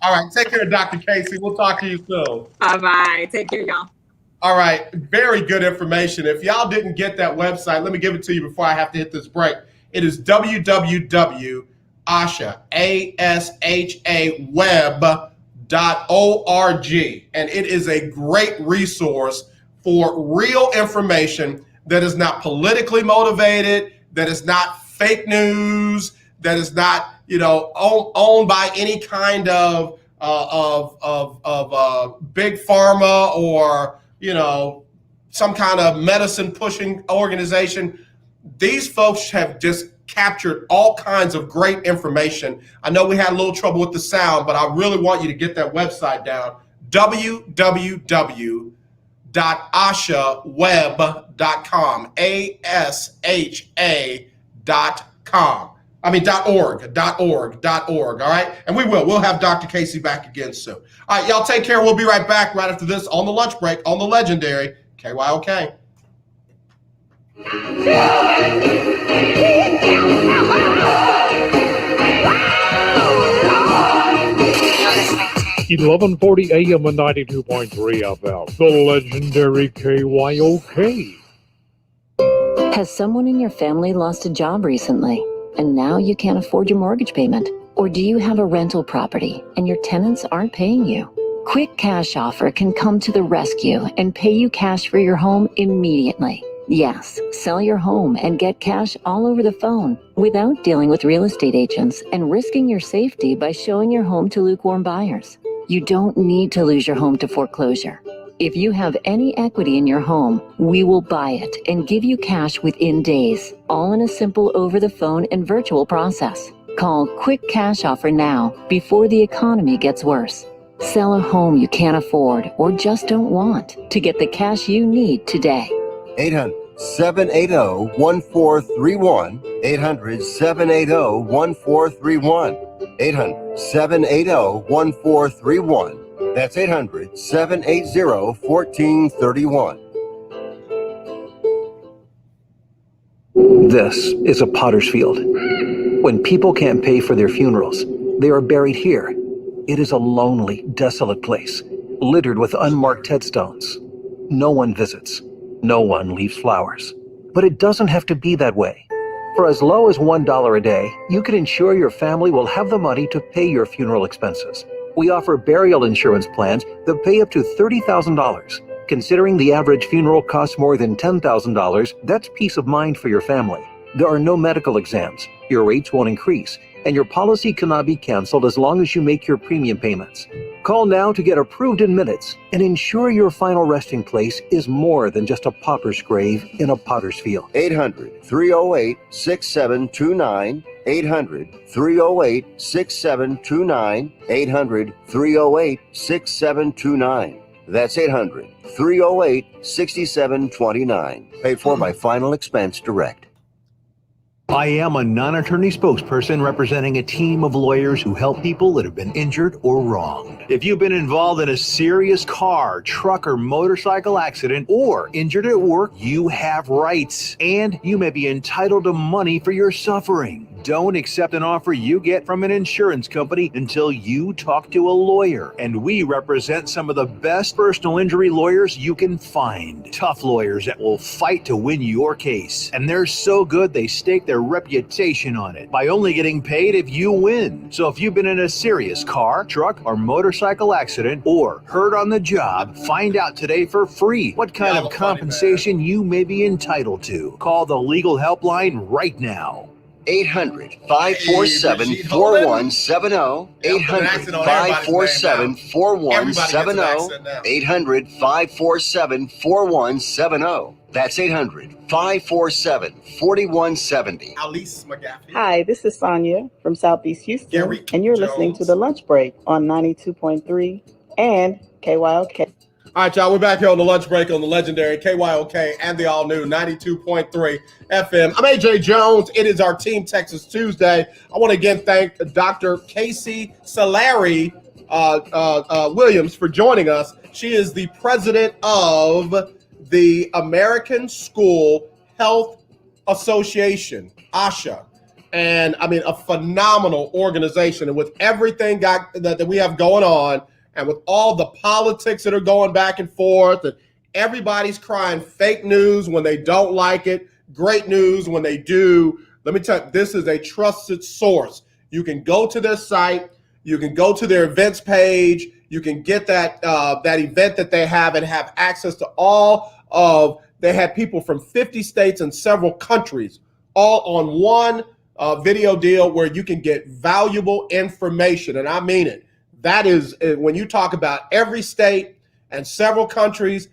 All right. Take care, Dr. Kayce. We'll talk to you soon. Bye-bye. Take care, y'all. All right. Very good information. If y'all didn't get that website, let me give it to you before I have to hit this break. It is www.ASHA, ASHA web.org, and it is a great resource for real information that is not politically motivated, that is not fake news, that is not owned by any kind of big pharma or some kind of medicine pushing organization. These folks have just captured all kinds of great information. I know we had a little trouble with the sound, but I really want you to get that website down. www.ashaweb.com, ASHA.com. .org. All right. And we'll have Dr. Kayce back again soon. All right. Y'all take care. We'll be right back right after this on the lunch break on the legendary KYOK. 1140 AM and 92.3 FM. The legendary KYOK. Has someone in your family lost a job recently, and now you can't afford your mortgage payment? Or do you have a rental property and your tenants aren't paying you? Quick Cash Offer can come to the rescue and pay you cash for your home immediately. Yes, sell your home and get cash all over the phone without dealing with real estate agents and risking your safety by showing your home to lukewarm buyers. You don't need to lose your home to foreclosure. If you have any equity in your home, we will buy it and give you cash within days, all in a simple over-the-phone and virtual process. Call Quick Cash Offer now before the economy gets worse. Sell a home you can't afford or just don't want to get the cash you need today. 800-780-1431. 800-780-1431. 800-780-1431. That's 800-780-1431. This is a potter's field. When people can't pay for their funerals, they are buried here. It is a lonely, desolate place, littered with unmarked headstones. No one visits. No one leaves flowers. But it doesn't have to be that way. For as low as $1 a day, you can ensure your family will have the money to pay your funeral expenses. We offer burial insurance plans that pay up to $30,000. Considering the average funeral costs more than $10,000, that's peace of mind for your family. There are no medical exams, your rates won't increase, and your policy cannot be canceled as long as you make your premium payments. Call now to get approved in minutes and ensure your final resting place is more than just a pauper's grave in a potter's field. 800-308-6729. 800-308-6729. 800-308-6729. That's 800-308-6729. Paid for by Final Expense Direct. I am a non-attorney spokesperson representing a team of lawyers who help people that have been injured or wronged. If you've been involved in a serious car, truck, or motorcycle accident or injured at work, you have rights, and you may be entitled to money for your suffering. Don't accept an offer you get from an insurance company until you talk to a lawyer. And we represent some of the best personal injury lawyers you can find. Tough lawyers that will fight to win your case. And they're so good they stake their reputation on it by only getting paid if you win. So if you've been in a serious car, truck, or motorcycle accident or hurt on the job, find out today for free what kind of compensation you may be entitled to. Call the legal helpline right now. 800-547-4170. 800-547-4170. 800-547-4170. That's 800-547-4170. Alice McGaffey. Hi, this is Sonia from Southeast Houston, and you're listening to The Lunch Break on 92.3 and KYOK. All right, y'all, we're back here on the lunch break on the legendary KYOK and the all-new 92.3 FM. I'm AJ Jones. It is our Team Texas Tuesday. I want to again thank Dr. Kayce Solari Williams for joining us. She is the president of the American School Health Association, ASHA. And, I mean, a phenomenal organization. And with everything that we have going on, and with all the politics that are going back and forth, and everybody's crying fake news when they don't like it, great news when they do, let me tell you, this is a trusted source. You can go to their site, you can go to their events page, you can get that event that they have and have access to all of, they had people from 50 states and several countries all on one video deal where you can get valuable information, and I mean it. That is, when you talk about every state and several countries,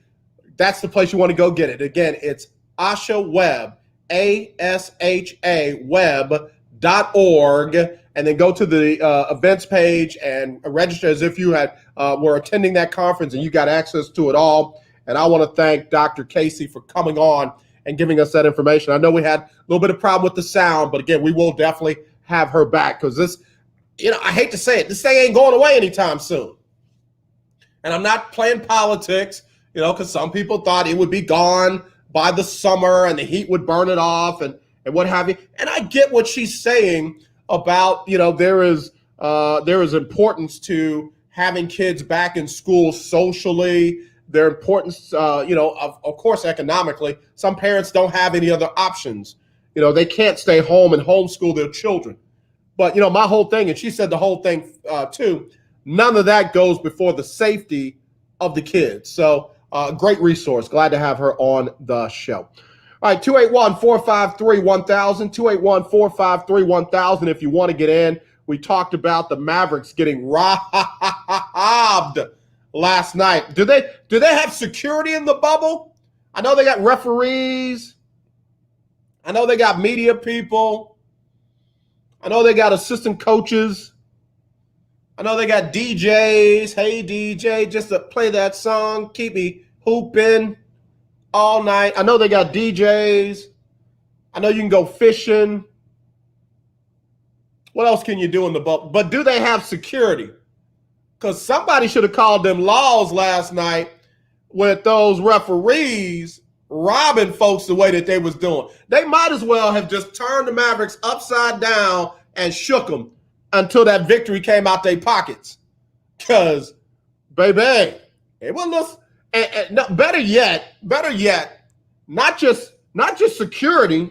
that's the place you want to go get it. Again, it's ASHA Web, ASHA web.org, and then go to the events page and register as if you were attending that conference and you got access to it all. And I want to thank Dr. Kayce for coming on and giving us that information. I know we had a little bit of problem with the sound, but again, we will definitely have her back because this, I hate to say it, this thing ain't going away anytime soon. And I'm not playing politics, because some people thought it would be gone by the summer and the heat would burn it off and what have you. And I get what she's saying about, there is importance to having kids back in school socially. Their importance, of course, economically. Some parents don't have any other options. They can't stay home and homeschool their children. But, my whole thing, and she said the whole thing too, none of that goes before the safety of the kids. So great resource. Glad to have her on the show. All right, 281-453-1000, 281-453-1000 if you want to get in. We talked about the Mavericks getting robbed last night. Do they have security in the bubble? I know they got referees. I know they got media people. I know they got assistant coaches. I know they got DJs. Hey, DJ, just to play that song, keep me hooping all night. I know they got DJs. I know you can go fishing. What else can you do in the bubble? But do they have security? Because somebody should have called them laws last night with those referees robbing folks the way that they was doing. They might as well have just turned the Mavericks upside down and shook them until that victory came out their pockets. Because, baby, it was no, better yet, not just security,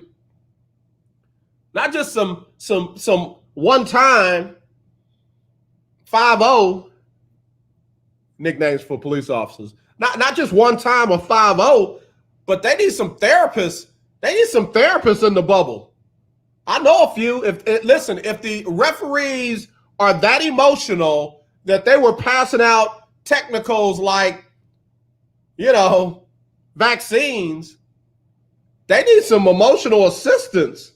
Not just some one time 5-0 nicknames for police officers. Not just one time or 5-0, but they need some therapists. They need some therapists in the bubble. I know a few. If the referees are that emotional that they were passing out technicals like, vaccines, they need some emotional assistance.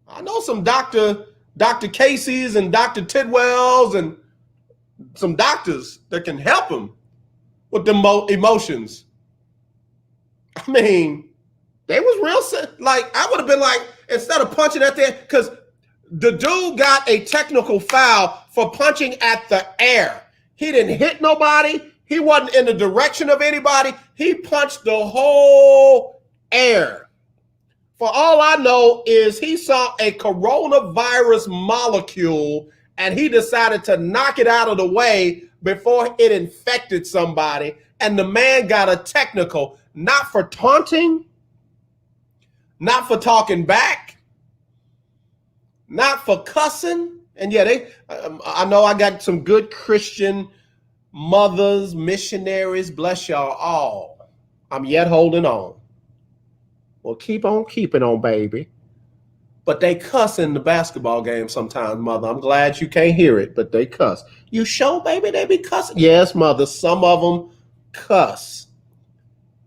I know some Dr. Kayce's and Dr. Tidwell's and some doctors that can help them with the emotions. I mean, they was real. Like, I would have been like, instead of punching at the, because the dude got a technical foul for punching at the air. He didn't hit nobody. He wasn't in the direction of anybody. He punched the whole air. For all I know is he saw a coronavirus molecule and he decided to knock it out of the way before it infected somebody. And the man got a technical, not for taunting, not for talking back, not for cussing. And yeah, I know I got some good Christian mothers, missionaries, bless y'all all. I'm yet holding on. Well, keep on keeping on, baby. But they cuss in the basketball game sometimes, mother. I'm glad you can't hear it, but they cuss. You sure, baby, they be cussing? Yes, mother, some of them cuss.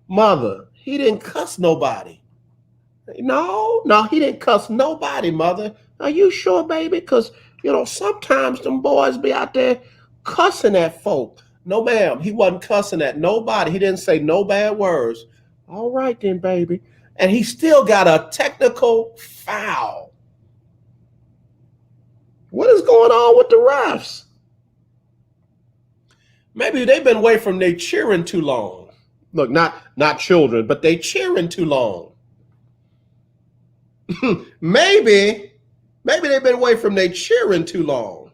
Mother, he didn't cuss nobody. No, he didn't cuss nobody, mother. Are you sure, baby? Because, sometimes them boys be out there cussing at folk. No, ma'am, he wasn't cussing at nobody. He didn't say no bad words. All right then, baby. And he still got a technical foul. What is going on with the refs? Maybe they've been away from their cheering too long. Look, not children, but they cheering too long. maybe they've been away from their cheering too long.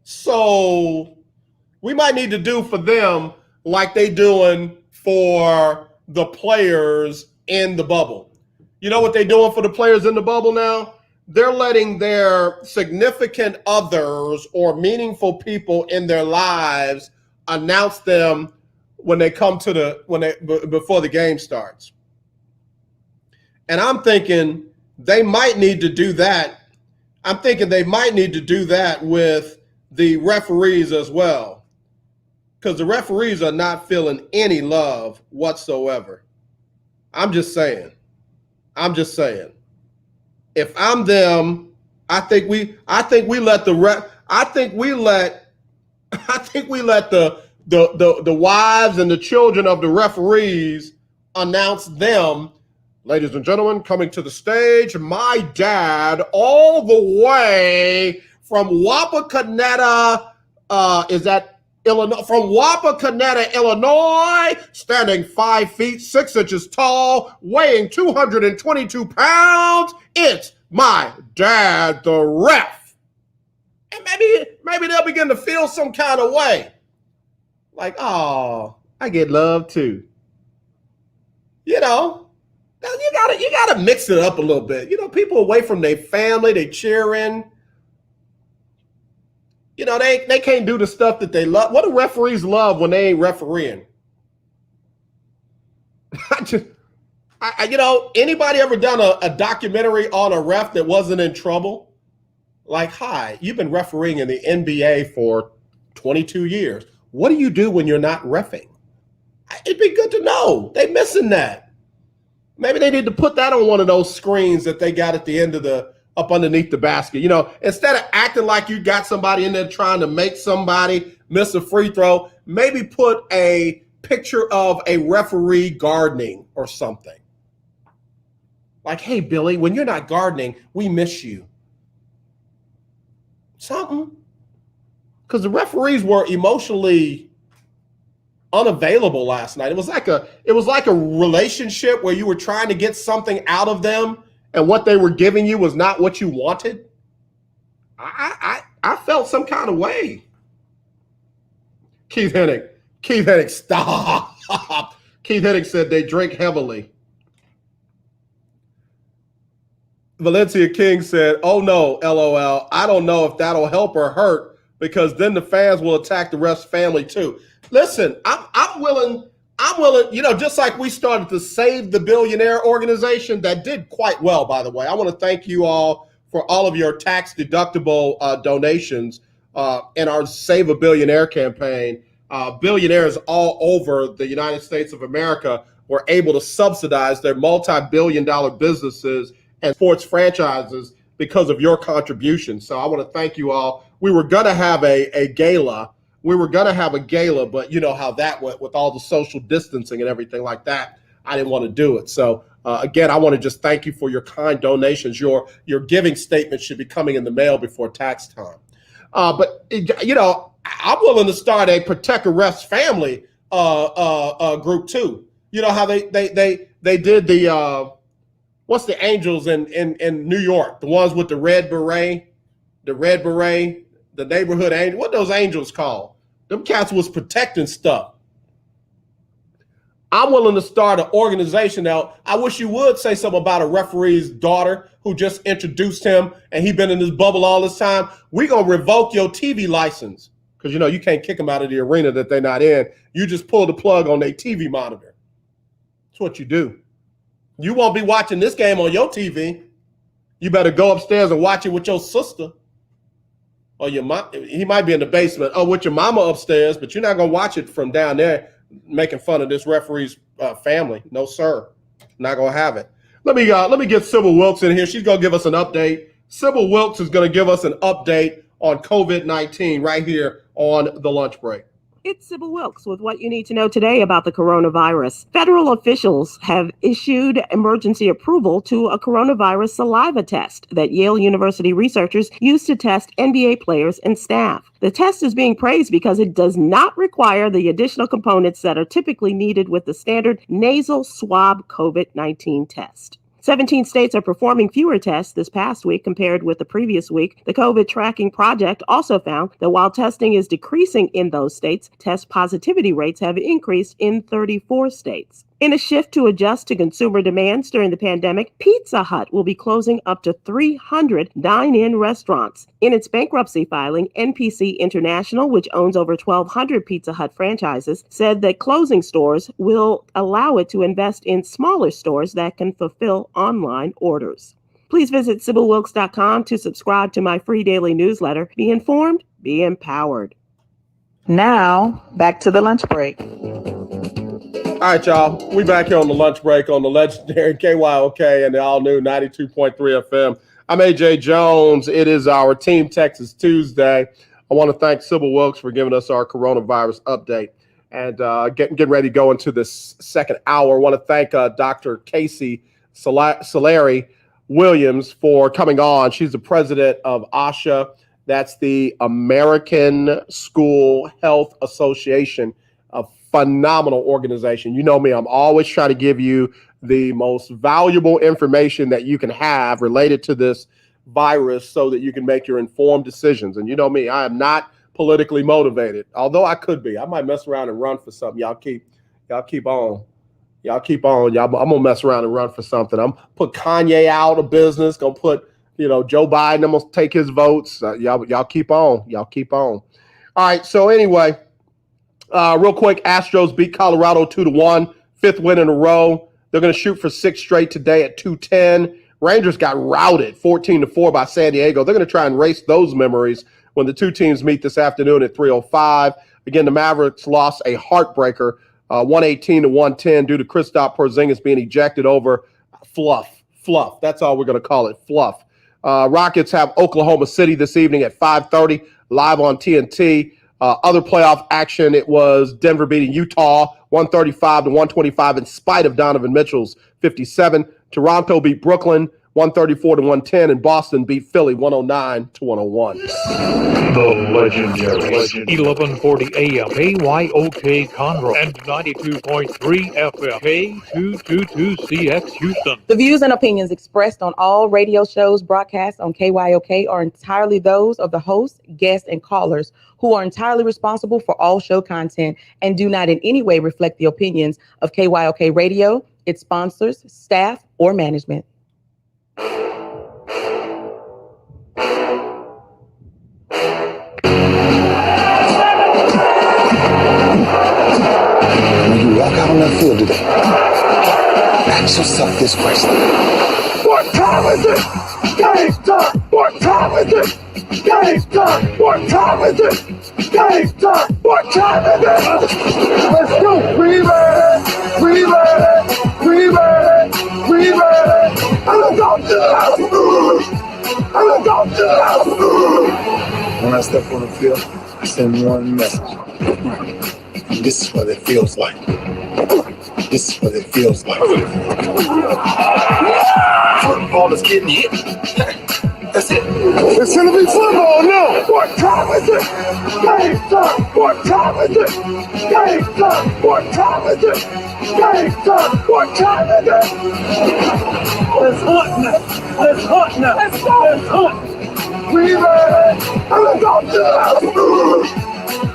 So we might need to do for them like they doing for the players in the bubble. You know what they're doing for the players in the bubble now? They're letting their significant others or meaningful people in their lives announce them when they come before the game starts. And I'm thinking they might need to do that. I'm thinking they might need to do that with the referees as well, because the referees are not feeling any love whatsoever. I'm just saying. If I'm them, I think we let the wives and the children of the referees announce them. Ladies and gentlemen, coming to the stage, my dad, all the way from Wapakoneta, Illinois, from Wapakoneta, Illinois, standing 5 feet 6 inches tall, weighing 222 pounds. It's my dad, the ref. And maybe they'll begin to feel some kind of way. Like, oh, I get love too. You gotta mix it up a little bit. People away from their family, they cheering. They can't do the stuff that they love. What do referees love when they ain't refereeing? Anybody ever done a documentary on a ref that wasn't in trouble? Like, hi, you've been refereeing in the NBA for 22 years. What do you do when you're not reffing? It'd be good to know. They missing that. Maybe they need to put that on one of those screens that they got at the end of up underneath the basket. Instead of acting like you got somebody in there trying to make somebody miss a free throw, maybe put a picture of a referee gardening or something. Like, hey, Billy, when you're not gardening, we miss you. Something. Because the referees were emotionally unavailable last night. It was like a relationship where you were trying to get something out of them and what they were giving you was not what you wanted. I felt some kind of way. Keith Hennig, stop. Keith Hennig said they drink heavily. Valencia King said, "Oh no, LOL. I don't know if that'll help or hurt because then the fans will attack the ref's family too." Listen, I'm willing. Just like we started to Save the Billionaire organization that did quite well, by the way. I want to thank you all for all of your tax deductible donations in our Save a Billionaire campaign. Billionaires all over the United States of America were able to subsidize their multi-billion-dollar businesses and sports franchises because of your contributions. So I want to thank you all. We were going to have a gala. But you know how that went with all the social distancing and everything like that. I didn't want to do it. So again, I want to just thank you for your kind donations. Your giving statement should be coming in the mail before tax time. But I'm willing to start a Protect a Ref's Family group too. You know how they did the what's the Angels in New York, the ones with the red beret, the neighborhood angel. What those angels called? Them cats was protecting stuff. I'm willing to start an organization now. I wish you would say something about a referee's daughter who just introduced him and he been in this bubble all this time. We're going to revoke your TV license because, you can't kick them out of the arena that they're not in. You just pull the plug on their TV monitor. That's what you do. You won't be watching this game on your TV. You better go upstairs and watch it with your sister. Or your mom. He might be in the basement. Oh, with your mama upstairs, but you're not going to watch it from down there making fun of this referee's family. No, sir. Not going to have it. Let me get Sybil Wilkes in here. She's going to give us an update. Sybil Wilkes is going to give us an update on COVID-19 right here on the lunch break. It's Sybil Wilkes with what you need to know today about the coronavirus. Federal officials have issued emergency approval to a coronavirus saliva test that Yale University researchers use to test NBA players and staff. The test is being praised because it does not require the additional components that are typically needed with the standard nasal swab COVID-19 test. 17 states are performing fewer tests this past week compared with the previous week. The COVID tracking project also found that while testing is decreasing in those states, test positivity rates have increased in 34 states. In a shift to adjust to consumer demands during the pandemic, Pizza Hut will be closing up to 300 dine-in restaurants. In its bankruptcy filing, NPC International, which owns over 1,200 Pizza Hut franchises, said that closing stores will allow it to invest in smaller stores that can fulfill online orders. Please visit SybilWilkes.com to subscribe to my free daily newsletter. Be informed, be empowered. Now, back to the lunch break. All right, y'all. We back here on the lunch break on the legendary KYOK and the all-new 92.3 FM. I'm AJ Jones. It is our Team Texas Tuesday. I want to thank Sybil Wilkes for giving us our coronavirus update and getting ready to go into this second hour. I want to thank Dr. Kayce Solari Williams for coming on. She's the president of ASHA. That's the American School Health Association, a phenomenal organization. You know me, I'm always trying to give you the most valuable information that you can have related to this virus so that you can make your informed decisions. And you know me, I am not politically motivated, although I could be. I might mess around and run for something. Y'all keep on. I'm gonna mess around and run for something. I'm put Kanye out of business. Gonna put Joe Biden. I'm gonna take his votes. Y'all keep on. All right. So anyway, real quick, Astros beat Colorado 2-1, 5th win in a row. They're gonna shoot for 6 straight today at 2:10. Rangers got routed 14-4 by San Diego. They're gonna try and erase those memories when the two teams meet this afternoon at 3:05. Again, the Mavericks lost a heartbreaker, 118-110 due to Kristaps Porzingis being ejected over fluff. That's all we're going to call it, fluff. Rockets have Oklahoma City this evening at 5:30 live on TNT. Other playoff action, it was Denver beating Utah 135-125 in spite of Donovan Mitchell's 57. Toronto beat Brooklyn 134-110, and Boston beat Philly 109-101. The legendary 1140 AM KYOK Conroe and 92.3 FM K222CX Houston. The views and opinions expressed on all radio shows broadcast on KYOK are entirely those of the hosts, guests, and callers who are entirely responsible for all show content and do not in any way reflect the opinions of KYOK Radio, its sponsors, staff, or management. Ask yourself this question. What time is it? Game time. What time is it? Game time. What time is it? Game time. What time is it? Let's go. We ready. We ready. We ready. We ready. I'm gonna go to the house. I'm gonna go to the house. When I step on the field, I send one message. And this is what it feels like. This is what it feels like. Football is getting hit. That's it. It's gonna be football now. What time is it? Game time. What time is it? Game time. What time is it? Game time. What time is it? It's hot now. It's hot now. Let's go. It's hot. We ready. I'm gonna go to the house.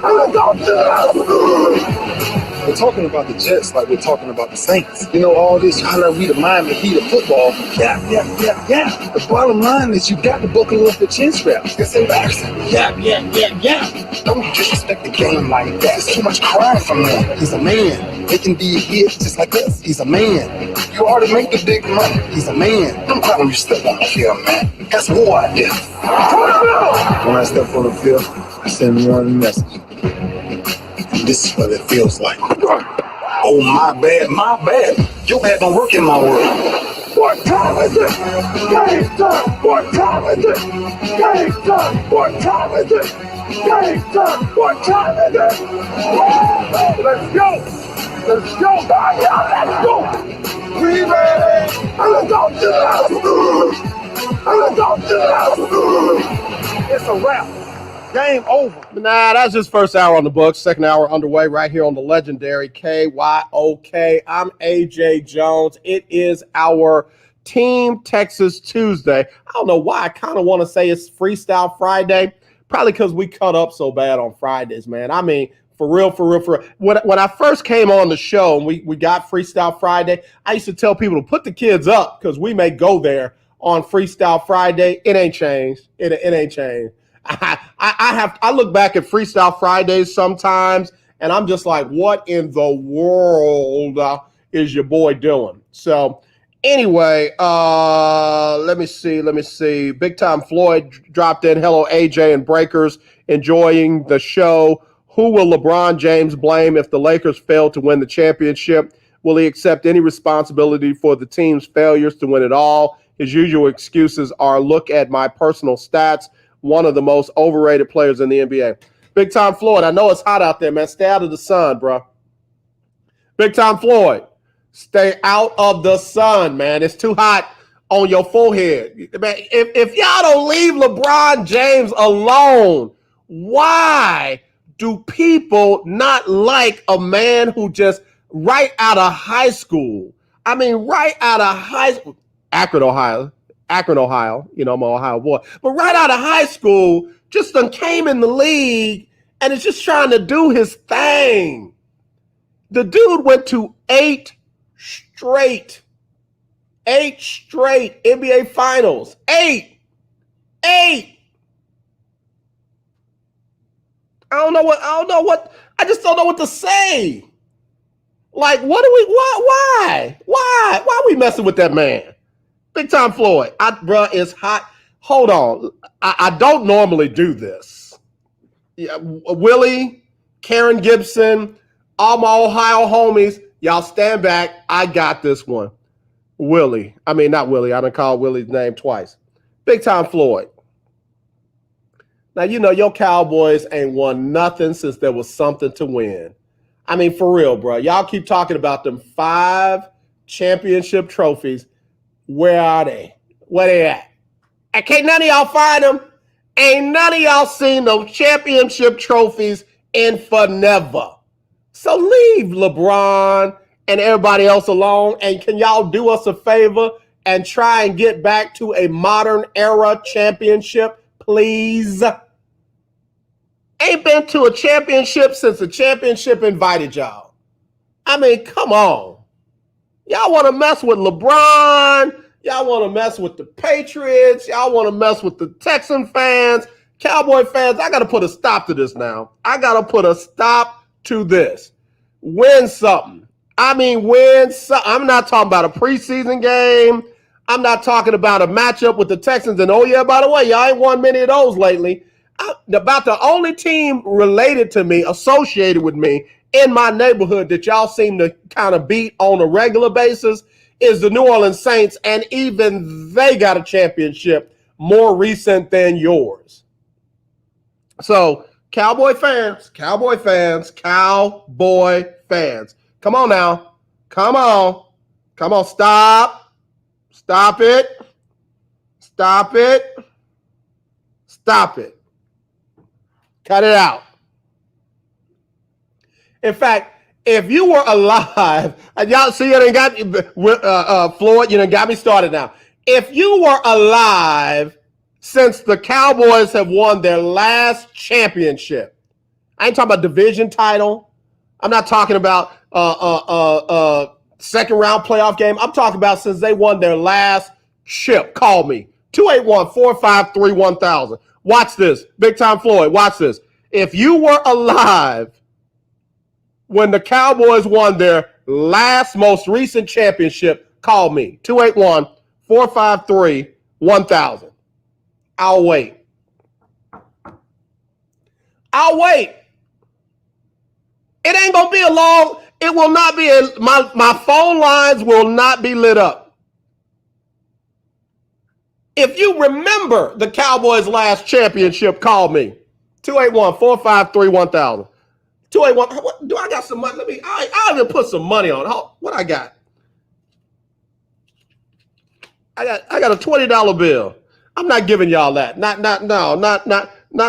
I'm gonna go to the house. We're talking about the Jets like we're talking about the Saints. You know, all this, how like we the Miami Heat of football. Yeah. The bottom line is you got to buckle up the chin straps. It's embarrassing. Yeah. Don't disrespect the game like that. There's too much crying from him. He's a man. They can be a hit just like us. He's a man. You already make the big money. He's a man. Don't cry when you step on the field, man. That's war out there. When I step on the field, I send one message. This is what it feels like. Oh, my bad. Your bad don't work in my world. What time is it? Game time. What time is it? Game time. What time is it? Game time. What time is it? Let's go. Let's go. Let's go. We ready. I'm gonna go to the house. I'm gonna go to the house. It's a wrap. Game over. Nah, that's just first hour on the books. Second hour underway right here on the legendary KYOK. I'm AJ Jones. It is our Team Texas Tuesday. I don't know why I kind of want to say it's Freestyle Friday. Probably because we cut up so bad on Fridays, man. I mean, for real. When I first came on the show and we got Freestyle Friday, I used to tell people to put the kids up because we may go there on Freestyle Friday. It ain't changed. It ain't changed. I look back at Freestyle Fridays sometimes, and I'm just like, what in the world is your boy doing? So anyway, let me see. Big Time Floyd dropped in. Hello, AJ and Breakers, enjoying the show. Who will LeBron James blame if the Lakers fail to win the championship? Will he accept any responsibility for the team's failures to win it all? His usual excuses are, look at my personal stats. One of the most overrated players in the NBA. Big Time Floyd, I know it's hot out there, man. Stay out of the sun, bro. Big Time Floyd, stay out of the sun, man. It's too hot on your forehead. Man, if y'all don't leave LeBron James alone, why do people not like a man who just right out of high school? I mean, right out of high school, Akron, Ohio. You know, I'm an Ohio boy. But right out of high school, just done came in the league and is just trying to do his thing. The dude went to 8 straight NBA finals. 8. I just don't know what to say. Like, why are we messing with that man? Big Time Floyd, bruh, it's hot. Hold on. I don't normally do this. Yeah, Willie, Karen Gibson, all my Ohio homies, y'all stand back. I got this one. Willie. I mean, not Willie. I done called Willie's name twice. Big Time Floyd. Now, you know, your Cowboys ain't won nothing since there was something to win. I mean, for real, bro. Y'all keep talking about them 5 championship trophies. Where are they? Where they at? And can't none of y'all find them? Ain't none of y'all seen those championship trophies in forever. So leave LeBron and everybody else alone. And can y'all do us a favor and try and get back to a modern era championship, please? Ain't been to a championship since the championship invited y'all. I mean, come on. Y'all want to mess with LeBron. Y'all want to mess with the Patriots. Y'all want to mess with the Texan fans, Cowboy fans. I got to put a stop to this now. I got to put a stop to this. Win something. I'm not talking about a preseason game. I'm not talking about a matchup with the Texans. And oh yeah, by the way, y'all ain't won many of those lately. About the only team related to me, associated with me in my neighborhood that y'all seem to kind of beat on a regular basis is the New Orleans Saints, and even they got a championship more recent than yours. So, Cowboy fans, come on now. Come on, stop it. Cut it out. In fact, if you were alive, and y'all see, you done got Floyd, you done got me started now. If you were alive since the Cowboys have won their last championship, I ain't talking about division title. I'm not talking about second round playoff game. I'm talking about since they won their last chip. Call me 281-453-1000. Watch this, Big Time Floyd. Watch this. If you were alive when the Cowboys won their most recent championship, call me 281-453-1000. I'll wait. It ain't gonna be a long. It will not be my phone lines will not be lit up. If you remember the Cowboys' last championship, call me 281-453-1000. 281. What, do I got some money? I'll even put some money on it. What I got? I got a $20 bill. I'm not giving y'all that. Not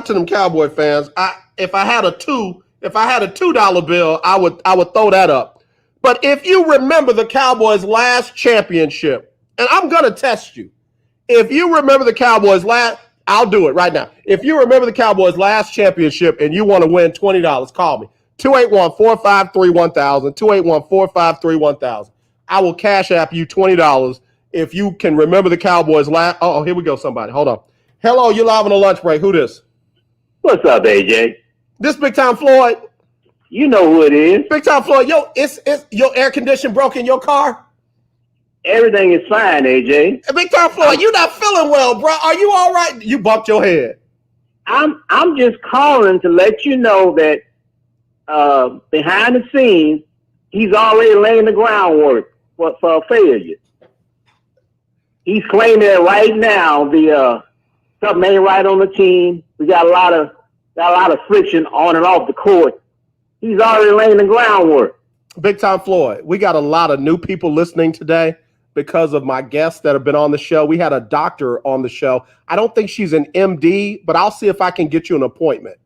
to them Cowboy fans. If I had a $2 bill, I would throw that up. But if you remember the Cowboys' last championship, and I'm gonna test you. If you remember the Cowboys' I'll do it right now. If you remember the Cowboys' last championship and you want to win $20, call me. 281-453-1000, 281-453-1000. I will cash app you $20 if you can remember the Cowboys' last. Oh, here we go, somebody. Hold on. Hello, you're live on the lunch break. Who this? What's up, AJ? This Big Time Floyd. You know who it is. Big Time Floyd. Yo, it's your air conditioner broke in your car? Everything is fine, AJ. Big Time Floyd, you not feeling well, bro. Are you all right? You bumped your head. I'm just calling to let you know that behind the scenes, he's already laying the groundwork for a failure. He's claiming that right now the something ain't right on the team. We got a lot of friction on and off the court. He's already laying the groundwork. Big Time Floyd, we got a lot of new people listening today because of my guests that have been on the show. We had a doctor on the show. I don't think she's an MD, but I'll see if I can get you an appointment.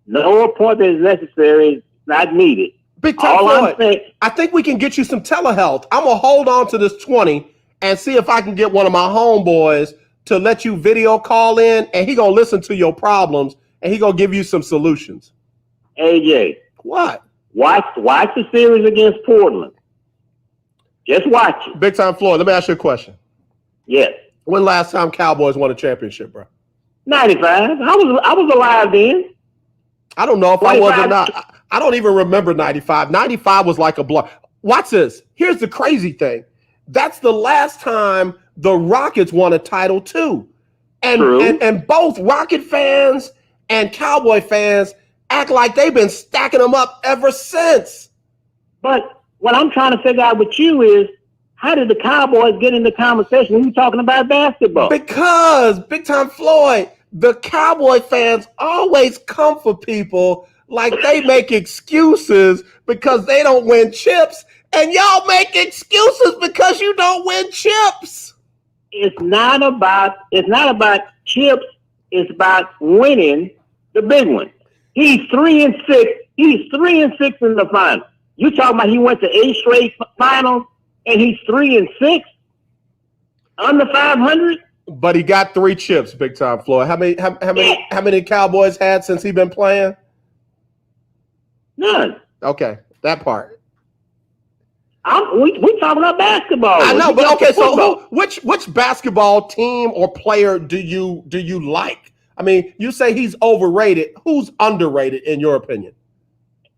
No appointment is necessary. It's not needed. Big Time Floyd, I think we can get you some telehealth. I'm going to hold on to this 20 and see if I can get one of my homeboys to let you video call in, and he going to listen to your problems, and he going to give you some solutions. AJ. What? Watch the series against Portland. Just watch it. Big Time Floyd, let me ask you a question. Yes. When last time Cowboys won a championship, bro? 95. I was alive then. I don't know if I was or not. I don't even remember 95. 95 was like a blur. Watch this. Here's the crazy thing. That's the last time the Rockets won a title too. And both Rocket fans and Cowboy fans act like they've been stacking them up ever since. But what I'm trying to figure out with you is, how did the Cowboys get in the conversation when you're talking about basketball? Because, Big Time Floyd, the Cowboy fans always come for people like they make excuses because they don't win chips, and y'all make excuses because you don't win chips. It's not about chips. It's about winning the big one. He's 3-6. He's 3-6 in the final. You talking about he went to 8 straight finals and he's 3-6 under 500? But he got 3 chips, Big Time Floyd. How many Cowboys had since he been playing? None. Okay, that part. We talking about basketball. I know, but okay. So which basketball team or player do you like? I mean, you say he's overrated. Who's underrated in your opinion?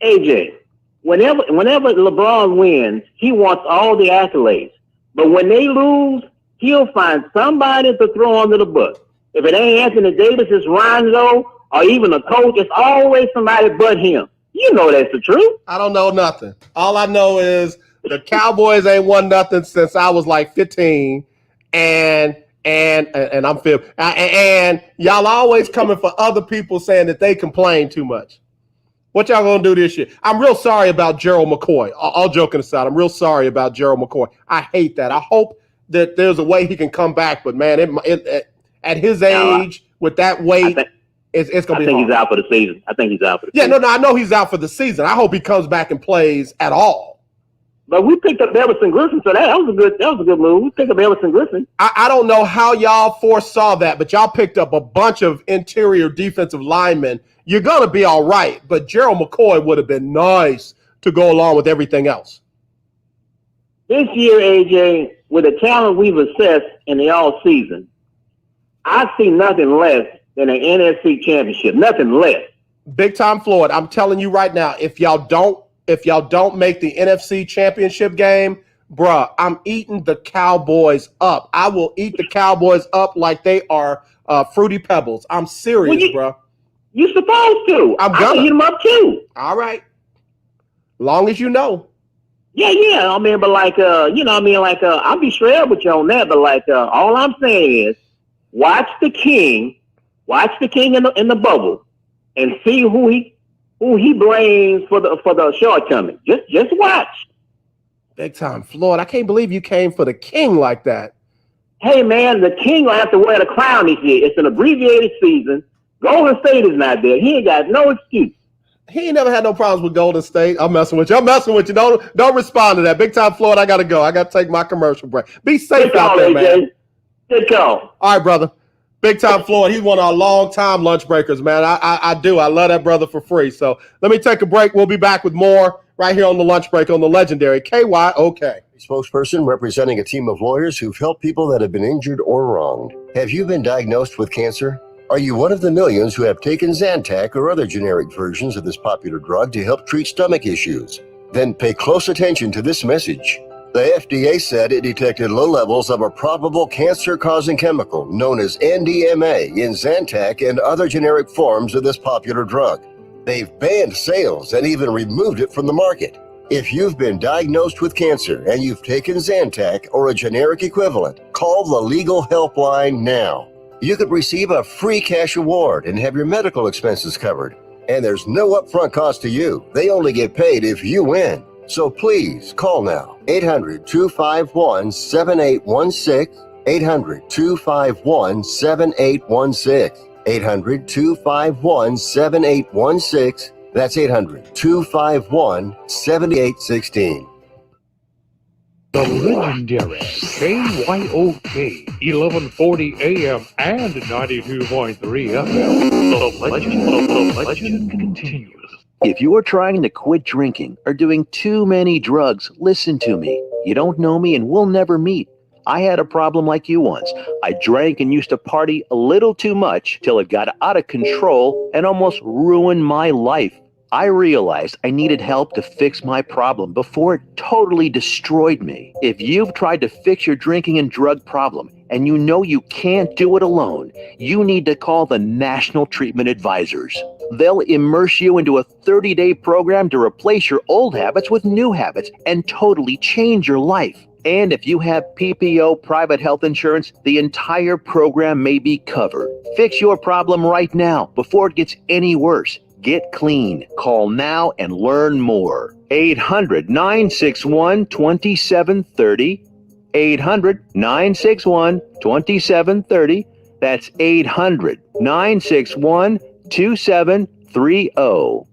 AJ. whenever LeBron wins, he wants all the accolades. But when they lose, he'll find somebody to throw under the bus. If it ain't Anthony Davis, it's Lonzo, or even a coach. It's always somebody but him. You know that's the truth. I don't know nothing. All I know is the Cowboys ain't won nothing since I was like 15, and I'm 50. And y'all always coming for other people saying that they complain too much. What y'all gonna do this year? I'm real sorry about Gerald McCoy. All joking aside, I'm real sorry about Gerald McCoy. I hate that. I hope that there's a way he can come back, but man, at his age, with that weight, it's gonna be hard. I think he's out for the season. Yeah, no, I know he's out for the season. I hope he comes back and plays at all. But we picked up Everson Griffin, so that was a good move. We picked up Everson Griffin. I don't know how y'all foresaw that, but y'all picked up a bunch of interior defensive linemen. You're gonna be all right, but Gerald McCoy would have been nice to go along with everything else. This year, AJ, with the talent we've assessed in the all season, I see nothing less than an NFC championship. Nothing less. Big time Floyd, I'm telling you right now, if y'all don't make the NFC championship game, bruh, I'm eating the Cowboys up. I will eat the Cowboys up like they are Fruity Pebbles. I'm serious, bruh. You supposed to. I'm gonna eat them up too. All right. Long as you know. Yeah. I mean, but I'll be straight up with you on that. But all I'm saying is, watch the King in the bubble, and see who he blames for the shortcoming. Just watch. Big time Floyd, I can't believe you came for the King like that. Hey man, the King will have to wear the crown this year. It's an abbreviated season. Golden State is not there. He ain't got no excuse. He ain't never had no problems with Golden State. I'm messing with you. Don't respond to that. Big time Floyd, I gotta go. I gotta take my commercial break. Be safe out there, man. Good call. All right, brother. Big time Floyd. He's one of our long-time lunch breakers, man. I do. I love that brother for free. So let me take a break. We'll be back with more right here on the lunch break on the legendary KYOK. Spokesperson representing a team of lawyers who've helped people that have been injured or wronged. Have you been diagnosed with cancer? Are you one of the millions who have taken Zantac or other generic versions of this popular drug to help treat stomach issues? Then pay close attention to this message. The FDA said it detected low levels of a probable cancer-causing chemical known as NDMA in Zantac and other generic forms of this popular drug. They've banned sales and even removed it from the market. If you've been diagnosed with cancer and you've taken Zantac or a generic equivalent, call the legal helpline now. You could receive a free cash award and have your medical expenses covered. And there's no upfront cost to you. They only get paid if you win. So please call now. 800-251-7816. 800-251-7816. 800-251-7816. That's 800-251-7816. The legendary KYOK 1140 AM and 92.3 FM. The legend continues. If you are trying to quit drinking or doing too many drugs, listen to me. You don't know me and we'll never meet. I had a problem like you once. I drank and used to party a little too much till it got out of control and almost ruined my life. I realized I needed help to fix my problem before it totally destroyed me. If you've tried to fix your drinking and drug problem and you know you can't do it alone, you need to call the National Treatment Advisors. They'll immerse you into a 30-day program to replace your old habits with new habits and totally change your life. And if you have PPO private health insurance, the entire program may be covered. Fix your problem right now before it gets any worse. Get clean. Call now and learn more. 800-961-2730. 800-961-2730. That's 800-961-2730.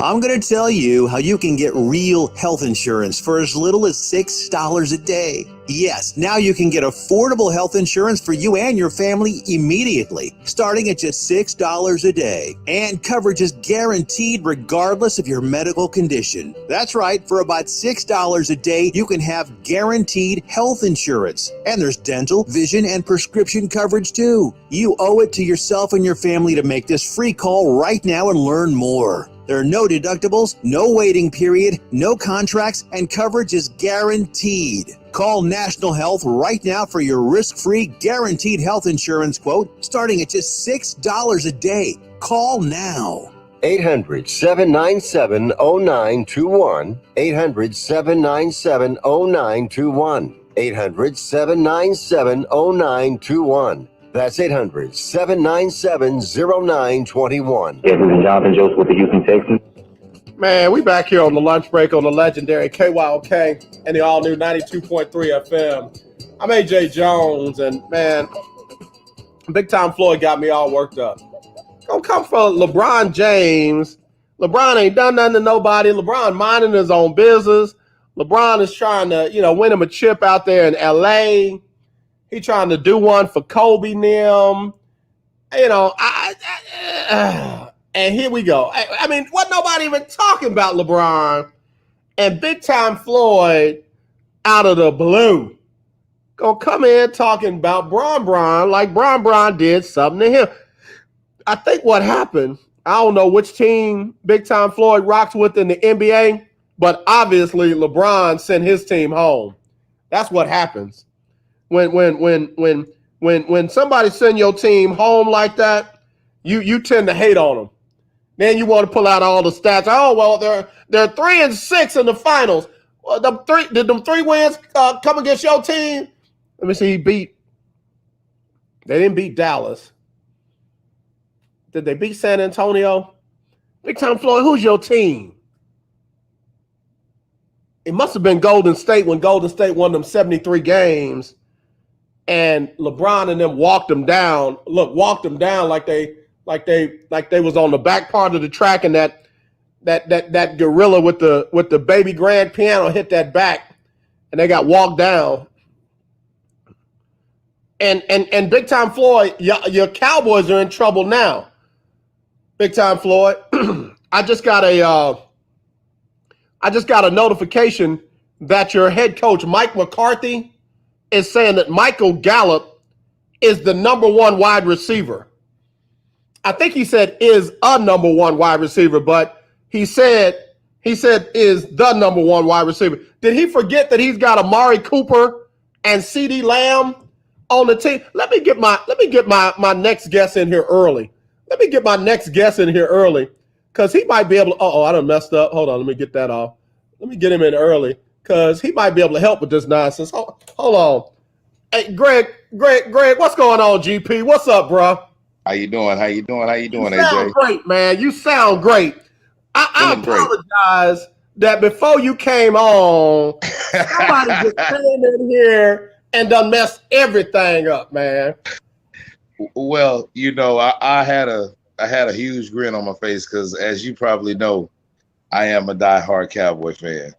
I'm going to tell you how you can get real health insurance for as little as $6 a day. Yes, now you can get affordable health insurance for you and your family immediately, starting at just $6 a day. And coverage is guaranteed regardless of your medical condition. That's right, for about $6 a day, you can have guaranteed health insurance. And there's dental, vision, and prescription coverage too. You owe it to yourself and your family to make this free call right now and learn more. There are no deductibles, no waiting period, no contracts, and coverage is guaranteed. Call National Health right now for your risk-free guaranteed health insurance quote starting at just $6 a day. Call now. 800-797-0921. 800-797-0921. 800-797-0921. That's 800-797-0921. This is Jonathan Joseph with the Houston Texans. Man, we back here on the lunch break on the legendary KYOK and the all-new 92.3 FM. I'm AJ Jones, and man, Big Time Floyd got me all worked up. Gonna come from LeBron James. LeBron ain't done nothing to nobody. LeBron minding his own business. LeBron is trying to, win him a chip out there in LA. He trying to do one for Kobe and them. And here we go. I mean, wasn't nobody even talking about LeBron, and Big Time Floyd out of the blue gonna come in talking about Bron like Bron did something to him. I think what happened, I don't know which team Big Time Floyd rocks with in the NBA, but obviously LeBron sent his team home. That's what happens. When somebody send your team home like that, you tend to hate on them. Then you want to pull out all the stats. Oh, well, they're 3-6 in the finals. Well, did them 3 wins come against your team? Let me see. They didn't beat Dallas. Did they beat San Antonio? Big Time Floyd, who's your team? It must have been Golden State when Golden State won them 73 games, and LeBron and them walked them down. Look, walked them down like they was on the back part of the track, and that gorilla with the baby grand piano hit that back, and they got walked down. And Big Time Floyd, your Cowboys are in trouble now. Big Time Floyd, I just got a notification that your head coach Mike McCarthy is saying that Michael Gallup is the number 1 wide receiver. I think he said is a number 1 wide receiver, but he said is the number 1 wide receiver. Did he forget that he's got Amari Cooper and CeeDee Lamb on the team? Let me get my next guest in here early. Because he might be able to, I done messed up. Hold on, let me get that off. Let me get him in early because he might be able to help with this nonsense. Hold on. Hey, Greg, what's going on, GP? What's up, bro? How you doing, you AJ? Sound great, man. You sound great. I apologize that before you came on, somebody just came in here and done messed everything up, man. Well, I had a huge grin on my face because, as you probably know, I am a diehard Cowboy fan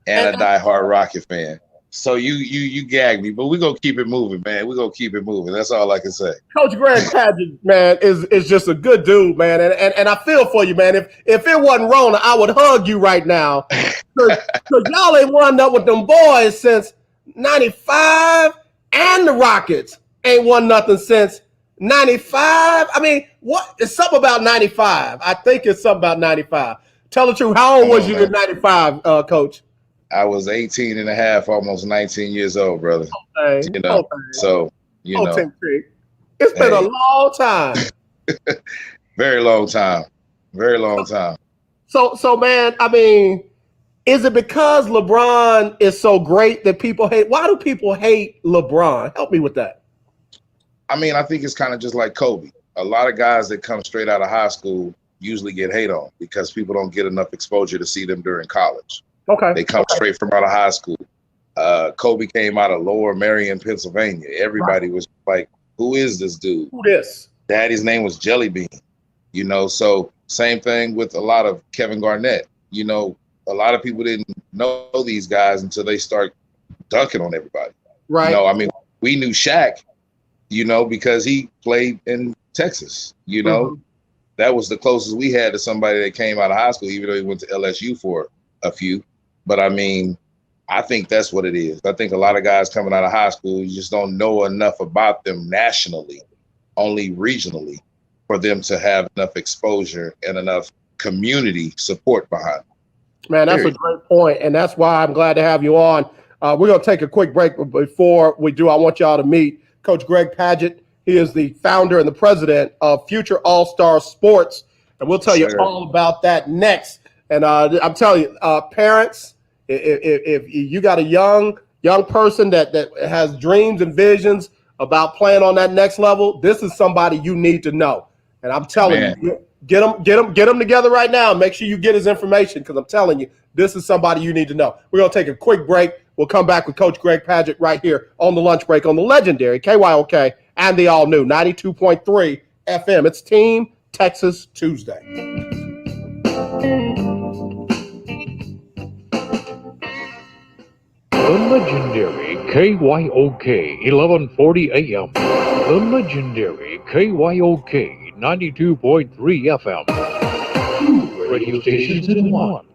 and a diehard Rocket fan. So you gagged me, but we're gonna keep it moving, man. We're gonna keep it moving. That's all I can say. Coach Greg Padgitt, man, is just a good dude, man. And I feel for you, man. If it wasn't Rona, I would hug you right now. Because y'all ain't won up with them boys since 95, and the Rockets ain't won nothing since 95. I mean, what? It's something about 95. I think it's something about 95. Tell the truth. How old was you in 95, Coach? I was 18 and a half, almost 19 years old, brother. Okay. So, it's been a long time. Very long time. Very long time. So, man, I mean, is it because LeBron is so great that people hate? Why do people hate LeBron? Help me with that. I mean, I think it's kind of just like Kobe. A lot of guys that come straight out of high school usually get hate on because people don't get enough exposure to see them during college. Okay. They come straight from out of high school. Kobe came out of Lower Merion, Pennsylvania. Everybody was like, who is this dude? Who this? Daddy's name was Jelly Bean. So same thing with a lot of Kevin Garnett. A lot of people didn't know these guys until they start dunking on everybody. Right. I mean, we knew Shaq, because he played in Texas, That was the closest we had to somebody that came out of high school, even though he went to LSU for a few. But I mean, I think that's what it is. I think a lot of guys coming out of high school, you just don't know enough about them nationally, only regionally, for them to have enough exposure and enough community support behind them. Man, that's a great point, and that's why I'm glad to have you on. We're going to take a quick break, but before we do, I want y'all to meet Coach Greg Padgitt. He is the founder and the president of Future All-Star Sports, and we'll tell you all about that next. And I'm telling you, parents, if you got a young person that has dreams and visions about playing on that next level, this is somebody you need to know. And I'm telling you, get them together right now. Make sure you get his information, because I'm telling you, this is somebody you need to know. We're going to take a quick break. We'll come back with Coach Greg Padgitt right here on the lunch break on the legendary KYOK and the all-new 92.3 FM. It's Team Texas Tuesday. The legendary KYOK 1140 AM. The legendary KYOK 92.3 FM. Two radio stations in one.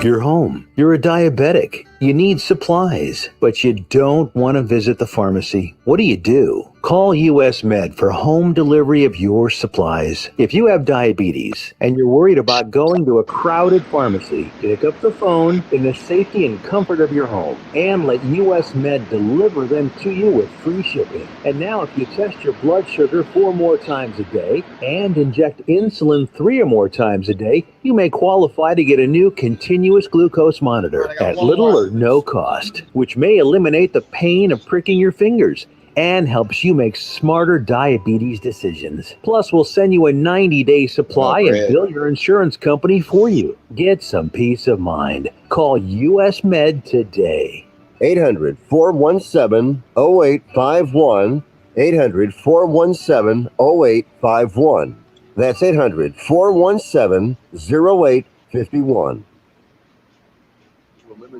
You're home. You're a diabetic. You need supplies, but you don't want to visit the pharmacy. What do? Call US Med for home delivery of your supplies. If you have diabetes and you're worried about going to a crowded pharmacy, pick up the phone in the safety and comfort of your home and let US Med deliver them to you with free shipping. And now if you test your blood sugar 4 more times a day and inject insulin 3 or more times a day, you may qualify to get a new continuous glucose monitor at little or no cost, which may eliminate the pain of pricking your fingers and helps you make smarter diabetes decisions. Plus, we'll send you a 90-day supply and bill your insurance company for you. Get some peace of mind. Call US Med today. 800-417-0851. 800-417-0851. That's 800-417-0851.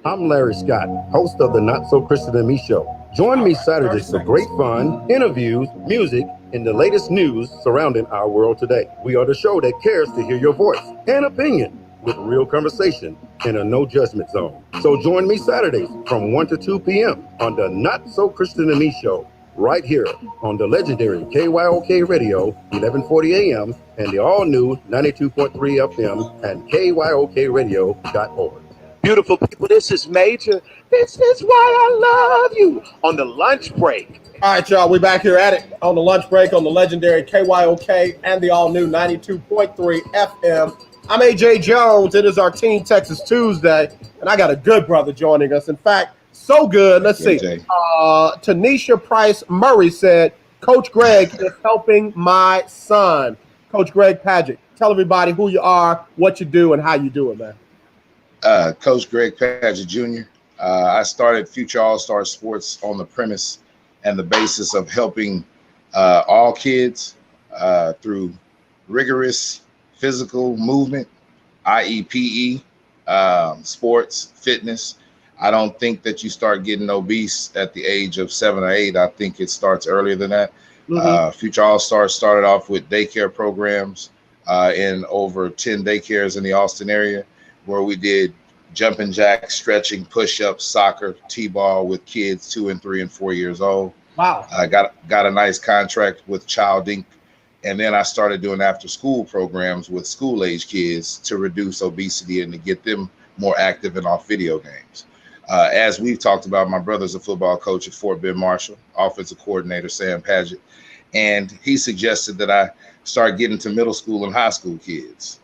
I'm Larry Scott, host of the Not So Christian to Me show. Join me Saturdays for great fun, interviews, music, and the latest news surrounding our world today. We are the show that cares to hear your voice and opinion with real conversation in a no judgment zone. So join me Saturdays from 1 to 2 p.m. on the Not So Christian to Me show, right here on the legendary KYOK Radio, 1140 AM, and the all-new 92.3 FM and KYOKradio.org. Beautiful people, this is Major. This is why I love you on the lunch break. All right, y'all, we're back here at it on the lunch break on the legendary KYOK and the all-new 92.3 FM. I'm AJ Jones. It is our Team Texas Tuesday, and I got a good brother joining us. In fact, so good. Let's see. Tanisha Price Murray said, Coach Greg is helping my son. Coach Greg Padgitt, tell everybody who you are, what you do, and how you do it, man. Coach Greg Padgitt Jr. I started Future All-Star Sports on the premise and the basis of helping all kids through rigorous physical movement, i.e. PE, sports, fitness. I don't think that you start getting obese at the age of 7 or 8. I think it starts earlier than that. Future All-Stars started off with daycare programs in over 10 daycares in the Austin area, where we did jumping jacks, stretching, push-ups, soccer, t-ball with kids 2 and 3 and 4 years old. Wow. I got a nice contract with Child Inc. And then I started doing after-school programs with school-age kids to reduce obesity and to get them more active and off video games. As we've talked about, my brother's a football coach at Fort Bend Marshall, offensive coordinator Sam Padgitt, and he suggested that I start getting to middle school and high school kids.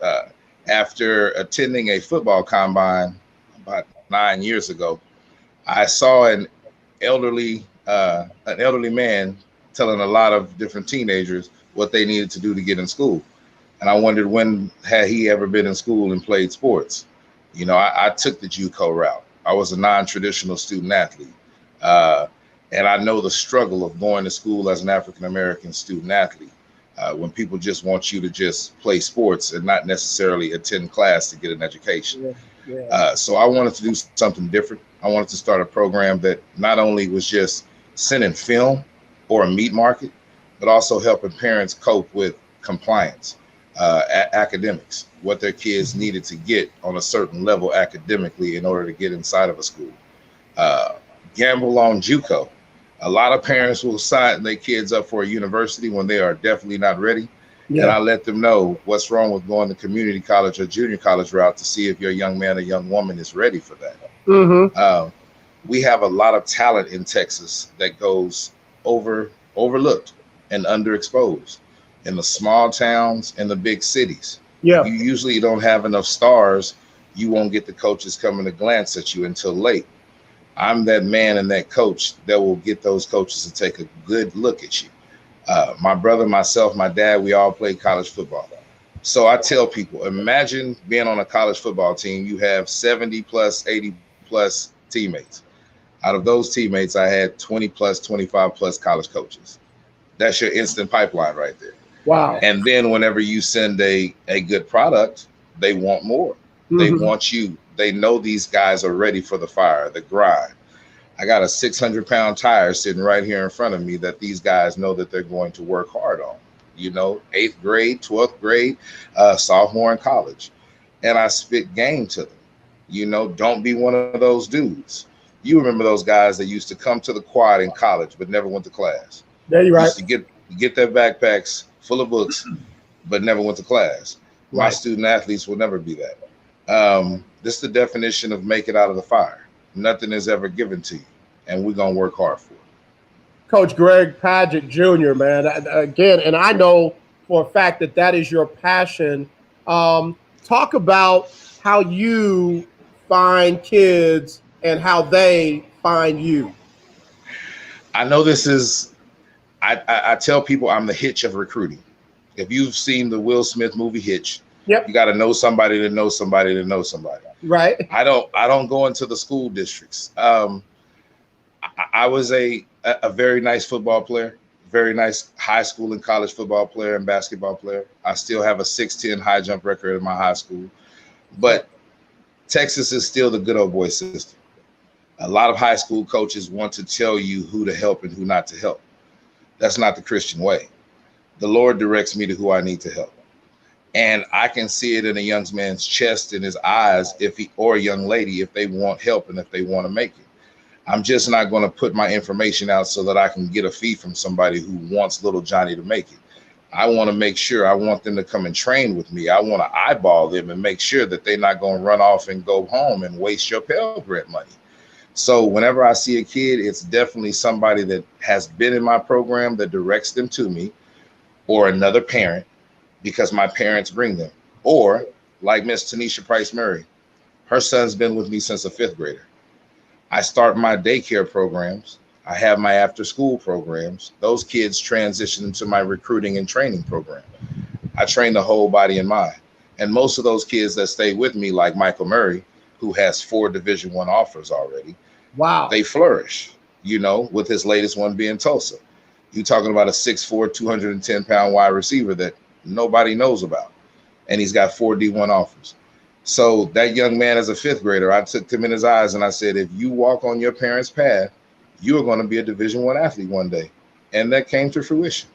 After attending a football combine about 9 years ago, I saw an elderly man telling a lot of different teenagers what they needed to do to get in school. And I wondered, when had he ever been in school and played sports? You know, I took the JUCO route. I was a non-traditional student athlete. And I know the struggle of going to school as an African-American student athlete. When people just want you to just play sports and not necessarily attend class to get an education. So I wanted to do something different. I wanted to start a program that not only was just sending film or a meat market, but also helping parents cope with compliance, academics, what their kids needed to get on a certain level academically in order to get inside of a school. Gamble on JUCO. A lot of parents will sign their kids up for a university when they are definitely not ready. Yeah. And I let them know what's wrong with going the community college or junior college route to see if your young man or young woman is ready for that. We have a lot of talent in Texas that goes overlooked and underexposed in the small towns and the big cities. Yeah. You usually don't have enough stars. You won't get the coaches coming to glance at you until late. I'm that man and that coach that will get those coaches to take a good look at you. My brother, myself, my dad, we all played college football. So I tell people, imagine being on a college football team. You have 70 plus, 80 plus teammates. Out of those teammates, I had 20 plus, 25 plus college coaches. That's your instant pipeline right there. Wow. And then whenever you send a good product, they want more. They want you. They know these guys are ready for the fire, the grind. I got a 600-pound tire sitting right here in front of me that these guys know that they're going to work hard on. 8th grade, 12th grade, sophomore in college. And I spit game to them. Don't be one of those dudes. You remember those guys that used to come to the quad in college but never went to class. Yeah, you're right. Used to get their backpacks full of books but never went to class. My student athletes will never be that. This is the definition of make it out of the fire. Nothing is ever given to you, and we're going to work hard for it. Coach Greg Padgitt Jr., man, again, and I know for a fact that is your passion. Talk about how you find kids and how they find you. I know this is, I tell people I'm the Hitch of recruiting. If you've seen the Will Smith movie Hitch, you got to know somebody to know somebody to know somebody. Right. I don't go into the school districts. I was a very nice football player, very nice high school and college football player and basketball player. I still have a 6'10" high jump record in my high school. But Texas is still the good old boy system. A lot of high school coaches want to tell you who to help and who not to help. That's not the Christian way. The Lord directs me to who I need to help. And I can see it in a young man's chest, in his eyes, or a young lady, if they want help and if they want to make it. I'm just not going to put my information out so that I can get a fee from somebody who wants little Johnny to make it. I want to make sure, I want them to come and train with me. I want to eyeball them and make sure that they're not going to run off and go home and waste your Pell Grant money. So whenever I see a kid, it's definitely somebody that has been in my program that directs them to me, or another parent, because my parents bring them. Or like Miss Tanisha Price Murray, her son's been with me since a 5th grader. I start my daycare programs. I have my after school programs. Those kids transition into my recruiting and training program. I train the whole body and mind. And most of those kids that stay with me, like Michael Murray, who has 4 Division I offers already. Wow. They flourish, with his latest one being Tulsa. You're talking about a 6'4", 210-pound wide receiver that nobody knows about. And he's got 4 D1 offers. So that young man, as a 5th grader, I took him in his eyes and I said, if you walk on your parents' path, you are going to be a Division I athlete one day. And that came to fruition.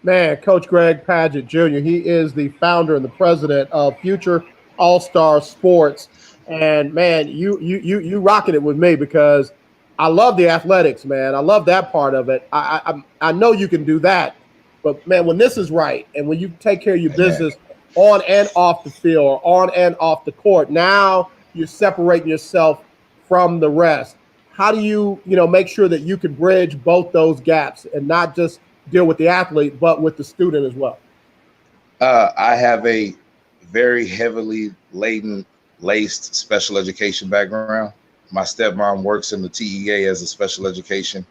Man, Coach Greg Padgitt Jr., he is the founder and the president of Future All-Star Sports. And man, you rocking it with me, because I love the athletics, man. I love that part of it. I know you can do that. But man, when this is right, and when you take care of your business on and off the field, or on and off the court, now you're separating yourself from the rest. How do you make sure that you can bridge both those gaps and not just deal with the athlete, but with the student as well? I have a very heavily laced special education background. My stepmom works in the TEA as a special education,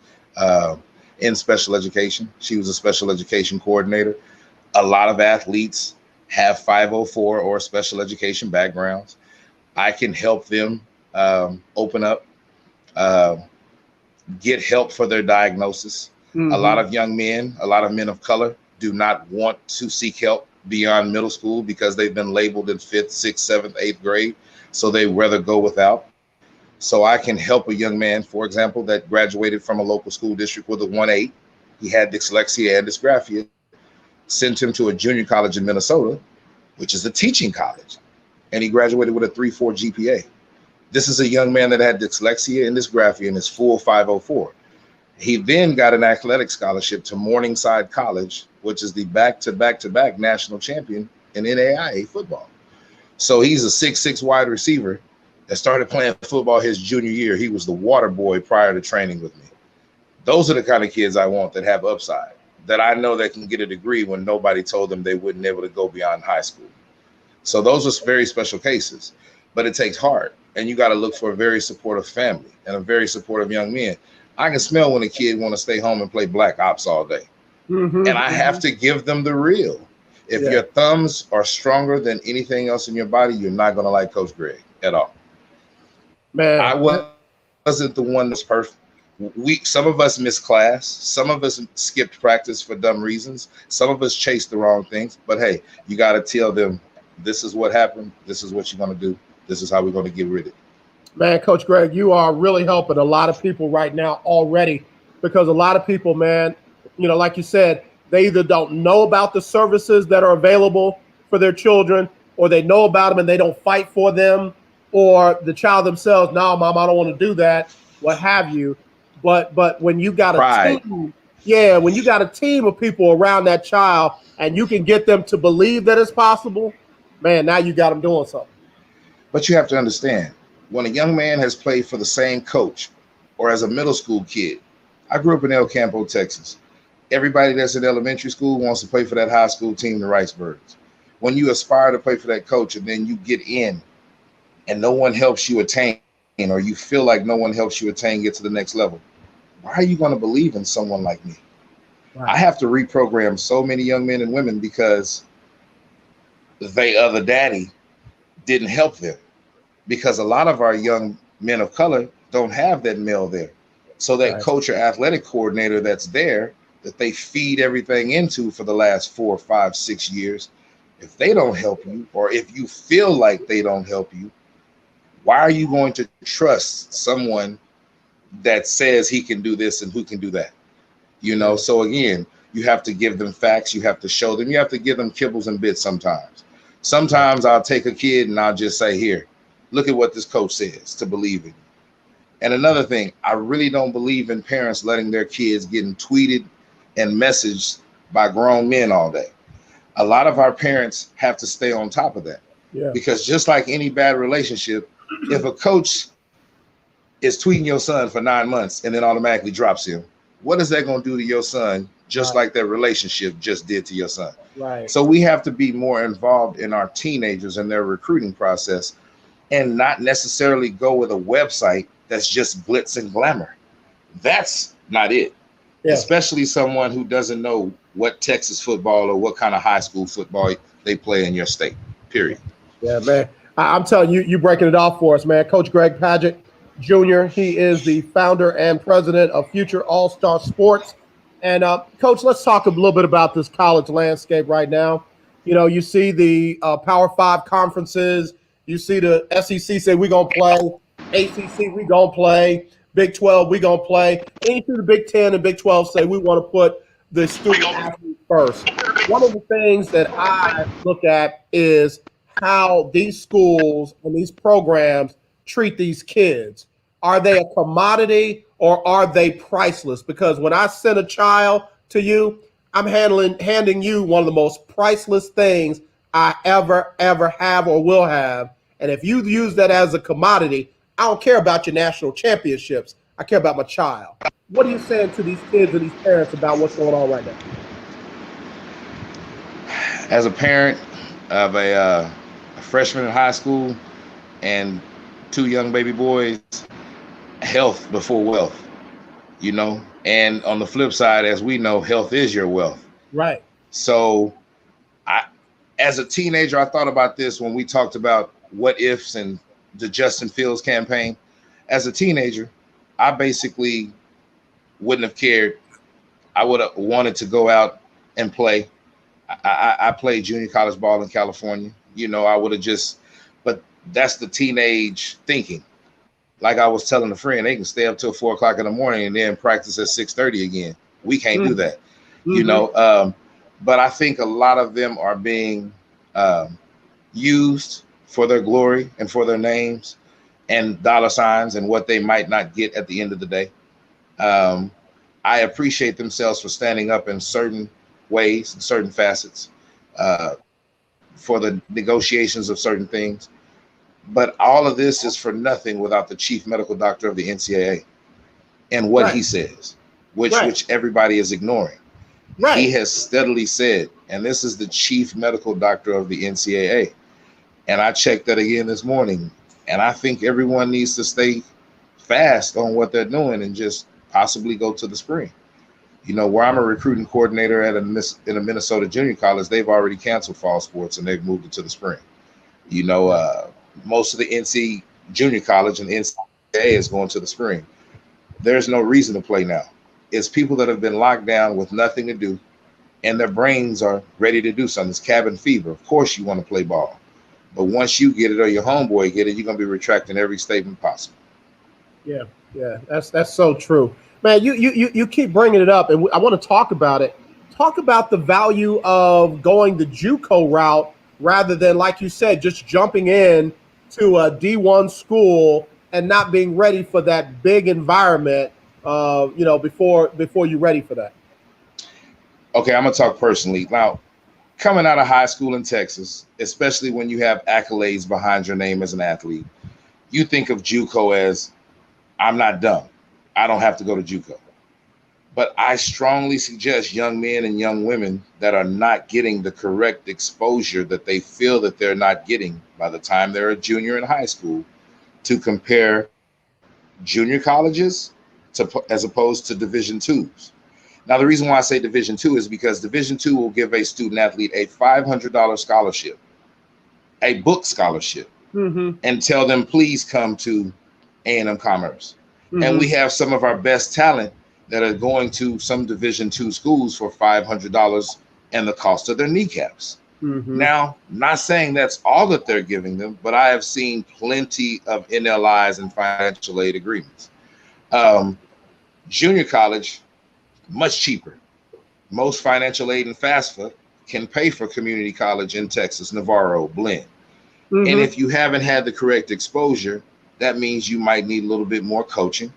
in special education. She was a special education coordinator. A lot of athletes have 504 or special education backgrounds. I can help them open up, get help for their diagnosis. Mm-hmm. A lot of young men, a lot of men of color do not want to seek help beyond middle school because they've been labeled in 5th, 6th, 7th, 8th grade. So they rather go without. So I can help a young man, for example, that graduated from a local school district with a 1.8. He had dyslexia and dysgraphia. Sent him to a junior college in Minnesota, which is a teaching college. And he graduated with a 3.4 GPA. This is a young man that had dyslexia and dysgraphia and is full 504. He then got an athletic scholarship to Morningside College, which is the back-to-back national champion in NAIA football. So he's a 6'6" wide receiver that started playing football his junior year. He was the water boy prior to training with me. Those are the kind of kids I want that have upside, that I know they can get a degree when nobody told them they wouldn't be able to go beyond high school. So those are very special cases, but it takes heart, and you got to look for a very supportive family and a very supportive young man. I can smell when a kid want to stay home and play black ops all day. And I have to give them the real. If your thumbs are stronger than anything else in your body, you're not going to like Coach Greg at all. Man, I wasn't the one that's perfect. Some of us missed class. Some of us skipped practice for dumb reasons. Some of us chased the wrong things. But hey, you got to tell them, this is what happened. This is what you're going to do. This is how we're going to get rid of it. Man, Coach Greg, you are really helping a lot of people right now already, because a lot of people, man, you know, like you said, they either don't know about the services that are available for their children, or they know about them and they don't fight for them, or the child themselves, no, mom, I don't want to do that, what have you. But when you got a team, when you got a team of people around that child and you can get them to believe that it's possible, man, now you got them doing something. But you have to understand, when a young man has played for the same coach, or as a middle school kid, I grew up in El Campo, Texas. Everybody that's in elementary school wants to play for that high school team, the Riceburgs. When you aspire to play for that coach and then you get in and no one helps you attain, or you feel like no one helps you attain, get to the next level, why are you going to believe in someone like me? Right. I have to reprogram so many young men and women because they other daddy didn't help them, because a lot of our young men of color don't have that male there. So that coach or athletic coordinator that's there, that they feed everything into for the last 4, 5, 6 years, if they don't help you, or if you feel like they don't help you, why are you going to trust someone that says he can do this and who can do that? You know, so again, you have to give them facts. You have to show them. You have to give them kibbles and bits sometimes. Sometimes I'll take a kid and I'll just say, here, look at what this coach says to believe in you. And another thing, I really don't believe in parents letting their kids getting tweeted and messaged by grown men all day. A lot of our parents have to stay on top of that. Because just like any bad relationship, if a coach is tweeting your son for 9 months and then automatically drops him, what is that going to do to your son, just like that relationship just did to your son? Right. So we have to be more involved in our teenagers and their recruiting process, and not necessarily go with a website that's just glitz and glamour. That's not it. Especially someone who doesn't know what Texas football or what kind of high school football they play in your state, period. Yeah, man. I'm telling you, you breaking it off for us, man. Coach Greg Padgitt Jr., he is the founder and president of Future All-Star Sports. And Coach, let's talk a little bit about this college landscape right now. You know, you see the Power 5 conferences. You see the SEC say we're going to play. ACC, we're going to play. Big 12, we're going to play. And you see the Big 10 and Big 12 say we want to put the student athlete first. One of the things that I look at is how these schools and these programs treat these kids. Are they a commodity or are they priceless? Because when I send a child to you, I'm handing you one of the most priceless things I ever have or will have. And if you use that as a commodity, I don't care about your national championships. I care about my child. What are you saying to these kids and these parents about what's going on right now? As a parent of a freshman in high school and 2 young baby boys, health before wealth, you know? And on the flip side, as we know, health is your wealth. Right. So as a teenager, I thought about this when we talked about what ifs and the Justin Fields campaign. As a teenager, I basically wouldn't have cared. I would have wanted to go out and play. I played junior college ball in California. You know, I would have just, but that's the teenage thinking. Like I was telling a friend, they can stay up till 4 o'clock in the morning and then practice at 6:30 again. We can't do that, you know? But I think a lot of them are being used for their glory and for their names and dollar signs and what they might not get at the end of the day. I appreciate themselves for standing up in certain ways and certain facets for the negotiations of certain things. But all of this is for nothing without the chief medical doctor of the NCAA and what he says, which everybody is ignoring. He has steadily said, and this is the chief medical doctor of the NCAA. And I checked that again this morning. And I think everyone needs to stay fast on what they're doing and just possibly go to the spring. You know, where I'm a recruiting coordinator at in a Minnesota junior college, they've already canceled fall sports and they've moved it to the spring. You know, most of the NC junior college and NCAA is going to the spring. There's no reason to play now. It's people that have been locked down with nothing to do and their brains are ready to do something. It's cabin fever. Of course you want to play ball. But once you get it or your homeboy get it, you're going to be retracting every statement possible. Yeah, that's so true. Man, you keep bringing it up, and I want to talk about it. Talk about the value of going the JUCO route rather than, like you said, just jumping in to a D1 school and not being ready for that big environment, before you're ready for that. Okay, I'm going to talk personally. Now, coming out of high school in Texas, especially when you have accolades behind your name as an athlete, you think of JUCO as, I'm not dumb. I don't have to go to JUCO. But I strongly suggest young men and young women that are not getting the correct exposure that they feel that they're not getting by the time they're a junior in high school to compare junior colleges as opposed to Division IIs. Now, the reason why I say Division II is because Division II will give a student athlete a $500 scholarship, a book scholarship, and tell them, please come to A&M Commerce. And we have some of our best talent that are going to some Division II schools for $500 and the cost of their kneecaps. Now, not saying that's all that they're giving them, but I have seen plenty of NLIs and financial aid agreements. Junior college, much cheaper. Most financial aid and FAFSA can pay for community college in Texas, Navarro, Blinn. And if you haven't had the correct exposure, that means you might need a little bit more coaching.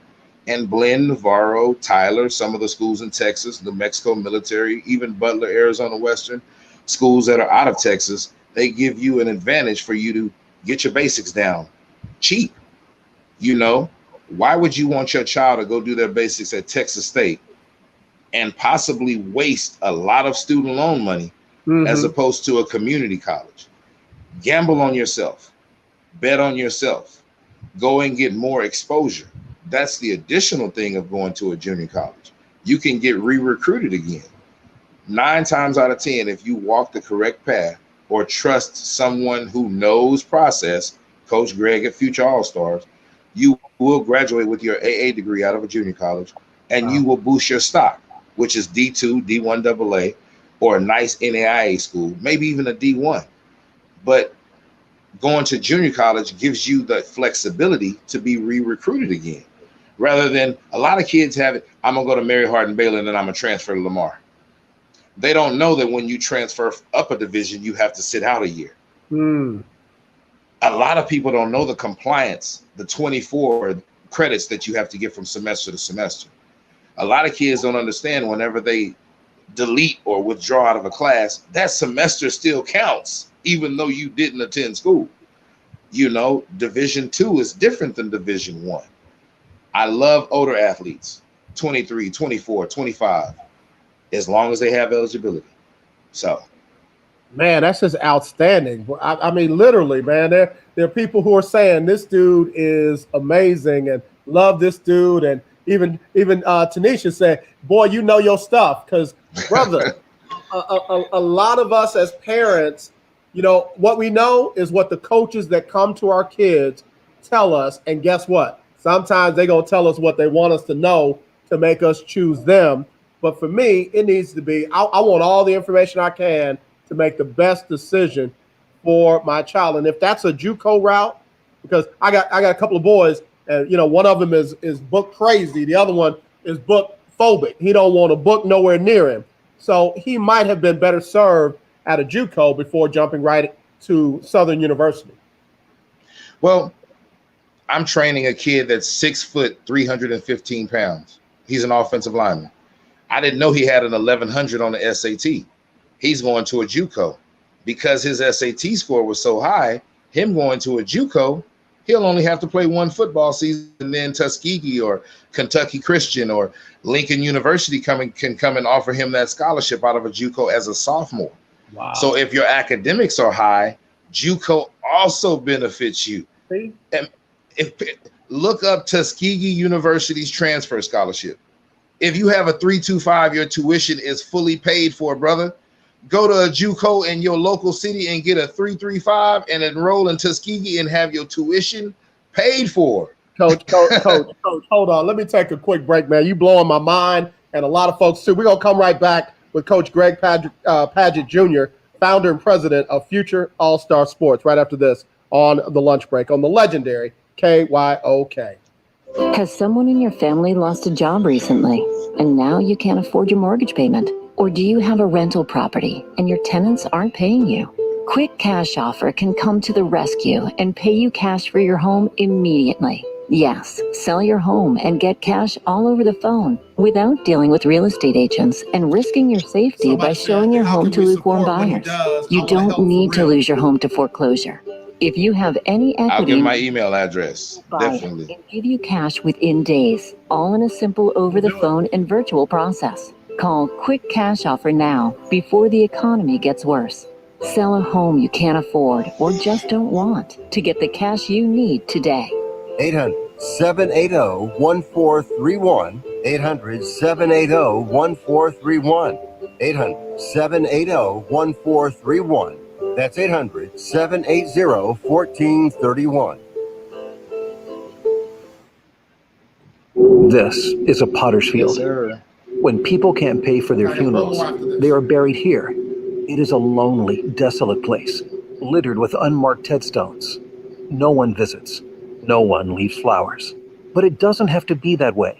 And Blinn, Navarro, Tyler, some of the schools in Texas, New Mexico Military, even Butler, Arizona Western, schools that are out of Texas, they give you an advantage for you to get your basics down cheap. You know, why would you want your child to go do their basics at Texas State and possibly waste a lot of student loan money as opposed to a community college? Gamble on yourself, bet on yourself, go and get more exposure. That's the additional thing of going to a junior college. You can get re-recruited again. 9 times out of 10, if you walk the correct path or trust someone who knows process, Coach Greg at Future All-Stars, you will graduate with your AA degree out of a junior college, and you will boost your stock, which is D2, D1 AA, or a nice NAIA school, maybe even a D1. But going to junior college gives you the flexibility to be re-recruited again, rather than a lot of kids have it, I'm going to go to Mary Hardin-Baylor and then I'm going to transfer to Lamar. They don't know that when you transfer up a division, you have to sit out a year. A lot of people don't know the compliance, the 24 credits that you have to get from semester to semester. A lot of kids don't understand whenever they delete or withdraw out of a class, that semester still counts, even though you didn't attend school. You know, Division II is different than Division I. I love older athletes, 23, 24, 25, as long as they have eligibility. So, man, that's just outstanding. I mean, literally, man, there are people who are saying this dude is amazing and love this dude. And even Tanisha said, boy, you know your stuff. Because, brother, a lot of us as parents, you know, what we know is what the coaches that come to our kids tell us. And guess what? Sometimes they're going to tell us what they want us to know to make us choose them. But for me, it needs to be, I want all the information I can to make the best decision for my child. And if that's a JUCO route, because I got a couple of boys, and, you know, one of them is book crazy. The other one is book phobic. He don't want a book nowhere near him. So he might have been better served at a JUCO before jumping right to Southern University. Well, I'm training a kid that's 6 foot, 315 pounds. He's an offensive lineman. I didn't know he had an 1100 on the SAT. He's going to a JUCO. Because his SAT score was so high, him going to a JUCO, he'll only have to play one football season, and then Tuskegee or Kentucky Christian or Lincoln University can come and offer him that scholarship out of a JUCO as a sophomore. Wow. So if your academics are high, JUCO also benefits you. See? And look up Tuskegee University's transfer scholarship. If you have a 325, your tuition is fully paid for, brother. Go to a JUCO in your local city and get a 335 and enroll in Tuskegee and have your tuition paid for. Coach, hold on. Let me take a quick break, man. You blowing my mind, and a lot of folks too. We're gonna come right back with Coach Greg Padgitt Jr., founder and president of Future All-Star Sports, right after this on the lunch break on the legendary KYOK. Has someone in your family lost a job recently, and now you can't afford your mortgage payment? Or do you have a rental property and your tenants aren't paying you? Quick Cash Offer can come to the rescue and pay you cash for your home immediately. Yes, sell your home and get cash all over the phone without dealing with real estate agents and risking your safety by showing your home to lukewarm buyers. You don't need to lose your home to foreclosure. If you have any equity, I'll give my email address. Definitely. And give you cash within days, all in a simple over-the-phone and virtual process. Call Quick Cash Offer now before the economy gets worse. Sell a home you can't afford or just don't want to get the cash you need today. 800-780-1431. 800-780-1431. 800-780-1431. That's 800-780-1431. This is a potter's field. When people can't pay for their funerals, they are buried here. It is a lonely, desolate place, littered with unmarked headstones. No one visits. No one leaves flowers. But it doesn't have to be that way.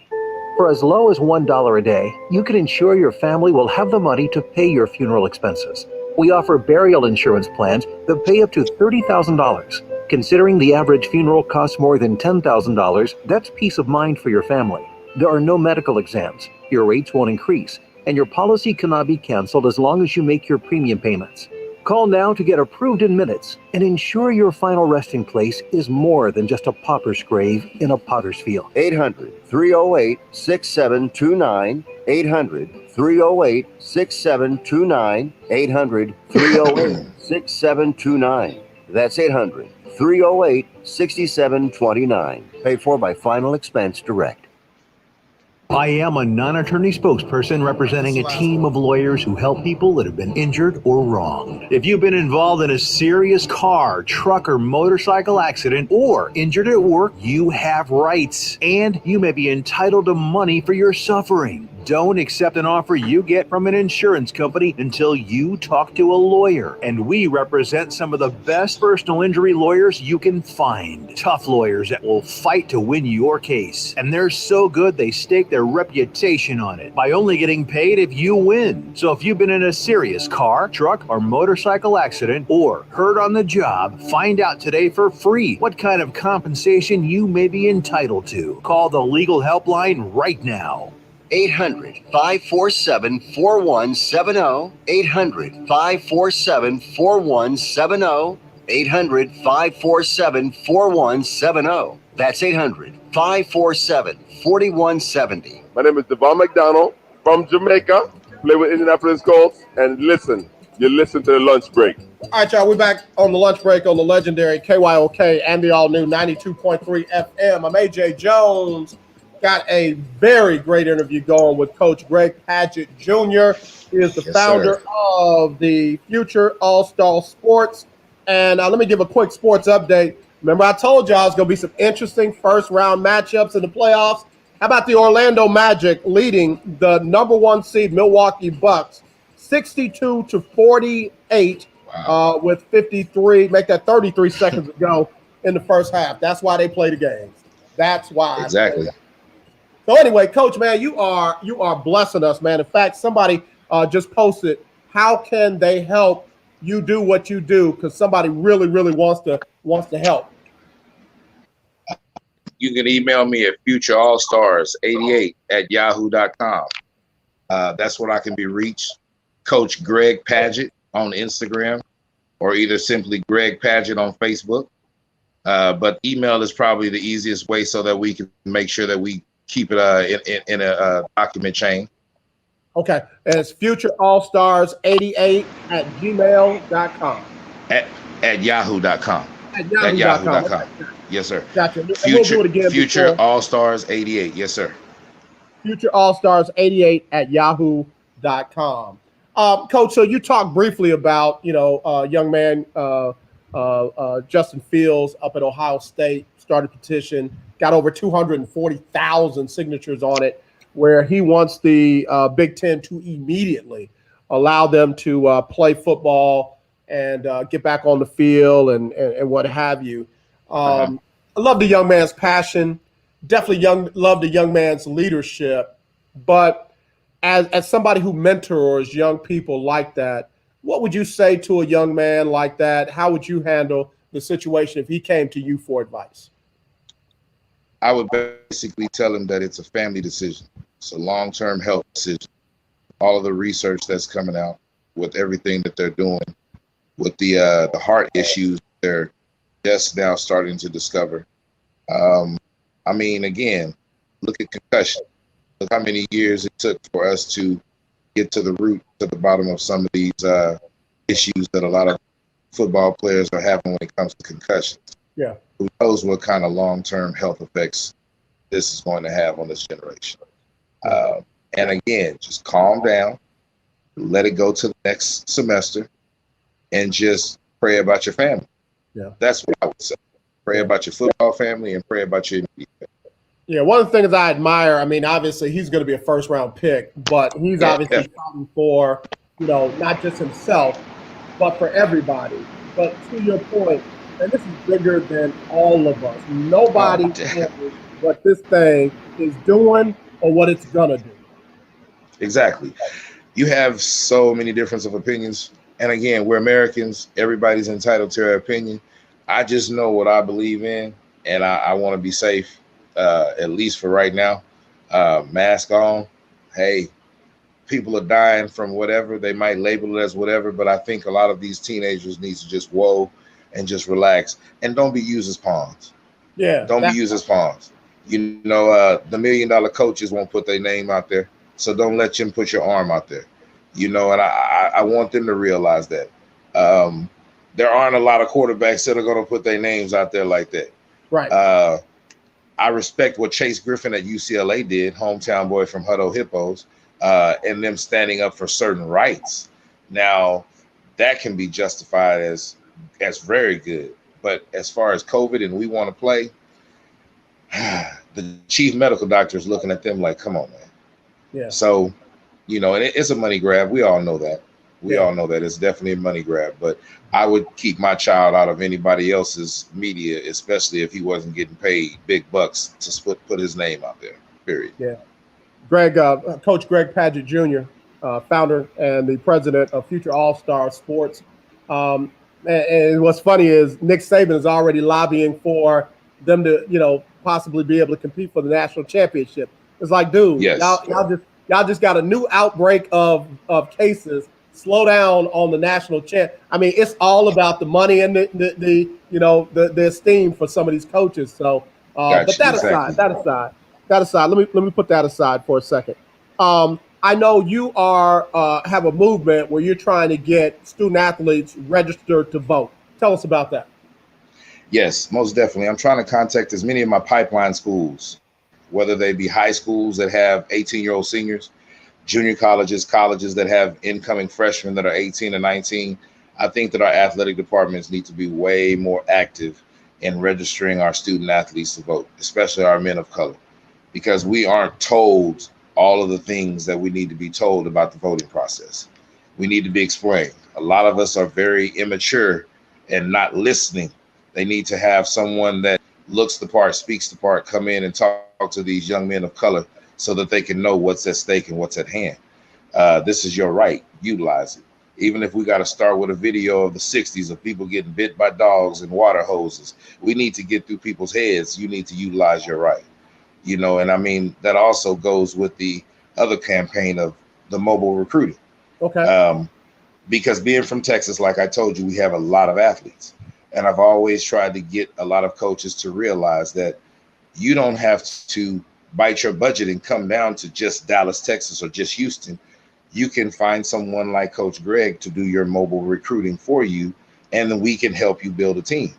For as low as $1 a day, you can ensure your family will have the money to pay your funeral expenses. We offer burial insurance plans that pay up to $30,000. Considering the average funeral costs more than $10,000, that's peace of mind for your family. There are no medical exams, your rates won't increase, and your policy cannot be canceled as long as you make your premium payments. Call now to get approved in minutes and ensure your final resting place is more than just a pauper's grave in a potter's field. 800-308-6729. 800-308-6729. 800-308-6729. That's 800-308-6729. Paid for by Final Expense Direct. I am a non-attorney spokesperson representing a team of lawyers who help people that have been injured or wronged. If you've been involved in a serious car, truck, or motorcycle accident or injured at work, you have rights, and you may be entitled to money for your suffering. Don't accept an offer you get from an insurance company until you talk to a lawyer. And we represent some of the best personal injury lawyers you can find. Tough lawyers that will fight to win your case. And they're so good they stake their reputation on it by only getting paid if you win. So if you've been in a serious car, truck, or motorcycle accident or hurt on the job, find out today for free what kind of compensation you may be entitled to. Call the legal helpline right now. 800-547-4170. 800-547-4170. 800-547-4170. That's 800-547-4170. My name is Devon McDonald from Jamaica. Play with Indianapolis Colts. And listen, you listen to the lunch break. All right, y'all, we're back on the lunch break on the legendary KYOK and the all-new 92.3 FM. I'm AJ Jones. Got a very great interview going with Coach Greg Padgitt Jr. He is the founder of the Future All-Star Sports. And let me give a quick sports update. Remember, I told y'all it's going to be some interesting first-round matchups in the playoffs. How about the Orlando Magic leading the number one seed Milwaukee Bucks 62-48 with 33 seconds to go in the first half. That's why they play the games. That's why. Exactly. So anyway, Coach, man, you are blessing us, man. In fact, somebody just posted, how can they help you do what you do? Because somebody really, really wants to help. You can email me at futureallstars88@yahoo.com. That's where I can be reached. Coach Greg Padgitt on Instagram, or either simply Greg Padgitt on Facebook. But email is probably the easiest way so that we can make sure that we keep it in a document chain. Okay. And it's futureallstars88@gmail.com. At yahoo.com. At yahoo.com. Okay. Yes, sir. Gotcha. And we'll do it again. Future All-Stars 88. Yes, sir. futureallstars88@yahoo.com. Coach, so you talked briefly about, young man Justin Fields up at Ohio State started a petition, got over 240,000 signatures on it, where he wants the Big Ten to immediately allow them to play football and get back on the field and what have you. I love the young man's passion. Definitely love the young man's leadership. But as somebody who mentors young people like that, what would you say to a young man like that? How would you handle the situation if he came to you for advice? I would basically tell him that it's a family decision. It's a long-term health decision. All of the research that's coming out with everything that they're doing, with the heart issues they're just now starting to discover. I mean, again, look at concussion. Look how many years it took for us to get to the root, to the bottom of some of these issues that a lot of football players are having when it comes to concussions. Yeah. Who knows what kind of long-term health effects this is going to have on this generation. And again, just calm down, let it go to the next semester, and just pray about your family. Yeah. That's what I would say. Pray about your football family and pray about your immediate family. Yeah, one of the things I admire, I mean, obviously he's going to be a first-round pick, but he's obviously fighting for, not just himself, but for everybody. But to your point, and this is bigger than all of us. Nobody knows what this thing is doing or what it's going to do. Exactly. You have so many difference of opinions. And again, we're Americans. Everybody's entitled to their opinion. I just know what I believe in, and I want to be safe, at least for right now. Mask on. Hey, people are dying from whatever. They might label it as whatever, but I think a lot of these teenagers need to just whoa and just relax. And don't be used as pawns. Yeah. Don't be used as pawns. The $1 million coaches won't put their name out there. So don't let them put your arm out there. And I want them to realize that. There aren't a lot of quarterbacks that are going to put their names out there like that. Right. I respect what Chase Griffin at UCLA did, hometown boy from Hutto Hippos, and them standing up for certain rights. Now, that can be justified as very good. But as far as COVID and we want to play, the chief medical doctor is looking at them like, come on, man. Yeah. So, and it's a money grab. We all know that. We all know that it's definitely a money grab. But I would keep my child out of anybody else's media, especially if he wasn't getting paid big bucks to put his name out there. Period. Yeah. Coach Greg Padgitt Jr., founder and the president of Future All-Star Sports. And what's funny is Nick Saban is already lobbying for them to, possibly be able to compete for the national championship. It's like, dude, yes. y'all just got a new outbreak of cases. Slow down on the national champ. I mean, it's all about the money and the esteem for some of these coaches. So, but that aside, let me put that aside for a second. I know you have a movement where you're trying to get student athletes registered to vote. Tell us about that. Yes, most definitely. I'm trying to contact as many of my pipeline schools, whether they be high schools that have 18-year-old seniors, junior colleges that have incoming freshmen that are 18 and 19. I think that our athletic departments need to be way more active in registering our student athletes to vote, especially our men of color, because we aren't told all of the things that we need to be told about the voting process. We need to be explained. A lot of us are very immature and not listening. They need to have someone that looks the part, speaks the part, come in and talk to these young men of color so that they can know what's at stake and what's at hand. This is your right. Utilize it. Even if we got to start with a video of the 60s of people getting bit by dogs and water hoses, we need to get through people's heads. You need to utilize your right. And I mean, that also goes with the other campaign of the mobile recruiting. Okay. Because being from Texas, like I told you, we have a lot of athletes. And I've always tried to get a lot of coaches to realize that you don't have to bite your budget and come down to just Dallas, Texas, or just Houston. You can find someone like Coach Greg to do your mobile recruiting for you, and then we can help you build a team.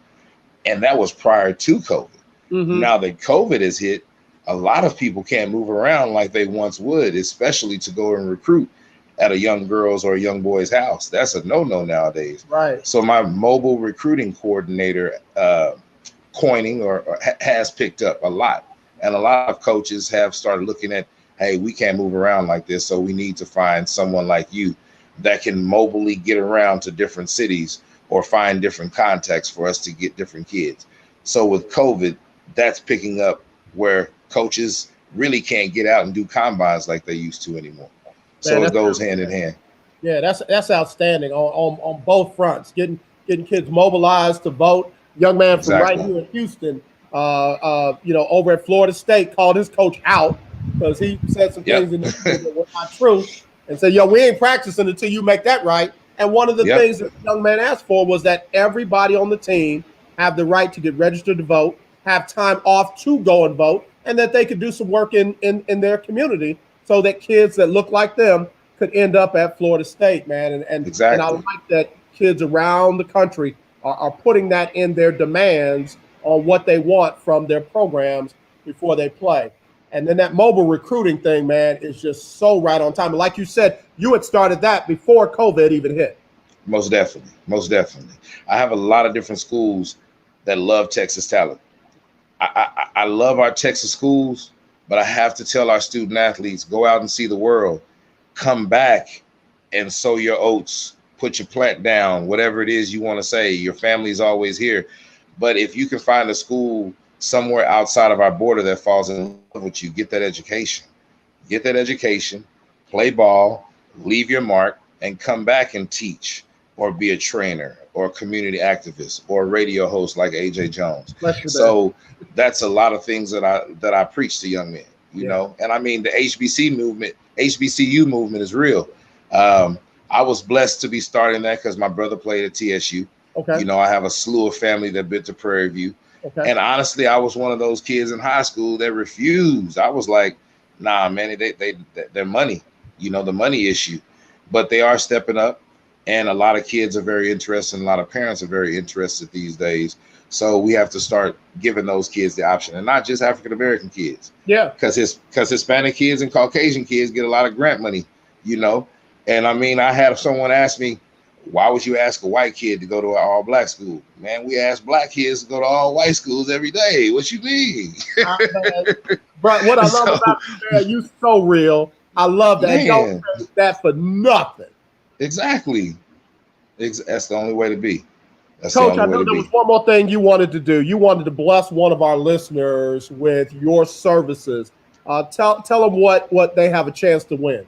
And that was prior to COVID. Now that COVID has hit, a lot of people can't move around like they once would, especially to go and recruit at a young girl's or a young boy's house. That's a no-no nowadays. Right. So my mobile recruiting coordinator coining or has picked up a lot. And a lot of coaches have started looking at, hey, we can't move around like this, so we need to find someone like you that can mobily get around to different cities or find different contacts for us to get different kids. So with COVID, that's picking up where coaches really can't get out and do combines like they used to anymore. So it goes hand in hand. Yeah, that's outstanding on both fronts. Getting kids mobilized to vote. Young man from right here in Houston, over at Florida State, called his coach out because he said some things in the that were not true, and said, "Yo, we ain't practicing until you make that right." And one of the things that the young man asked for was that everybody on the team have the right to get registered to vote, have time off to go and vote, and that they could do some work in their community so that kids that look like them could end up at Florida State, man. And I like that kids around the country are putting that in their demands on what they want from their programs before they play. And then that mobile recruiting thing, man, is just so right on time. Like you said, you had started that before COVID even hit. Most definitely. Most definitely. I have a lot of different schools that love Texas talent. I love our Texas schools, but I have to tell our student athletes, go out and see the world. Come back and sow your oats. Put your plant down, whatever it is you want to say. Your family's always here. But if you can find a school somewhere outside of our border that falls in love with you, get that education. Get that education, play ball, leave your mark, and come back and teach or be a trainer or a community activist or a radio host like AJ Jones. So that's a lot of things that I preach to young men, you know. And I mean, the HBCU movement is real. I was blessed to be starting that because my brother played at TSU. Okay. You know, I have a slew of family that been to Prairie View. Okay. And honestly, I was one of those kids in high school that refused. I was like, nah, man, they're money, you know, the money issue. But they are stepping up. And a lot of kids are very interested. And a lot of parents are very interested these days. So we have to start giving those kids the option, and not just African-American kids. Yeah. Because Hispanic kids and Caucasian kids get a lot of grant money, you know. And I mean, I had someone ask me, why would you ask a white kid to go to an all-black school? Man, we ask black kids to go to all-white schools every day. What you mean? But what I love about you, man, you so real. I love that. Don't say that for nothing. Exactly. That's the only way to be. Coach, I know there was one more thing you wanted to do. You wanted to bless one of our listeners with your services. Tell them what they have a chance to win.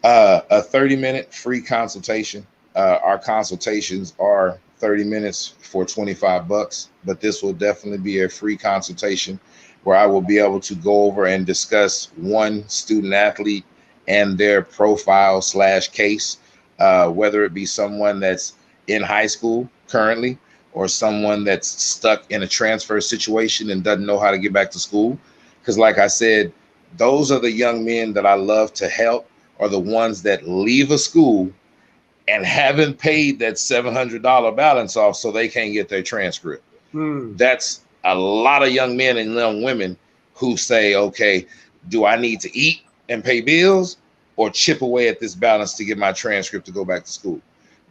A 30-minute free consultation. Our consultations are 30 minutes for $25, but this will definitely be a free consultation where I will be able to go over and discuss one student athlete and their profile / case, whether it be someone that's in high school currently or someone that's stuck in a transfer situation and doesn't know how to get back to school. Because like I said, those are the young men that I love to help, are the ones that leave a school and haven't paid that $700 balance off so they can't get their transcript. That's a lot of young men and young women who say, okay, do I need to eat and pay bills or chip away at this balance to get my transcript to go back to school?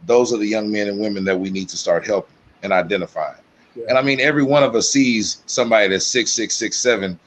Those are the young men and women that we need to start helping and identifying. Yeah. And I mean, every one of us sees somebody that's 6'6", 6'7",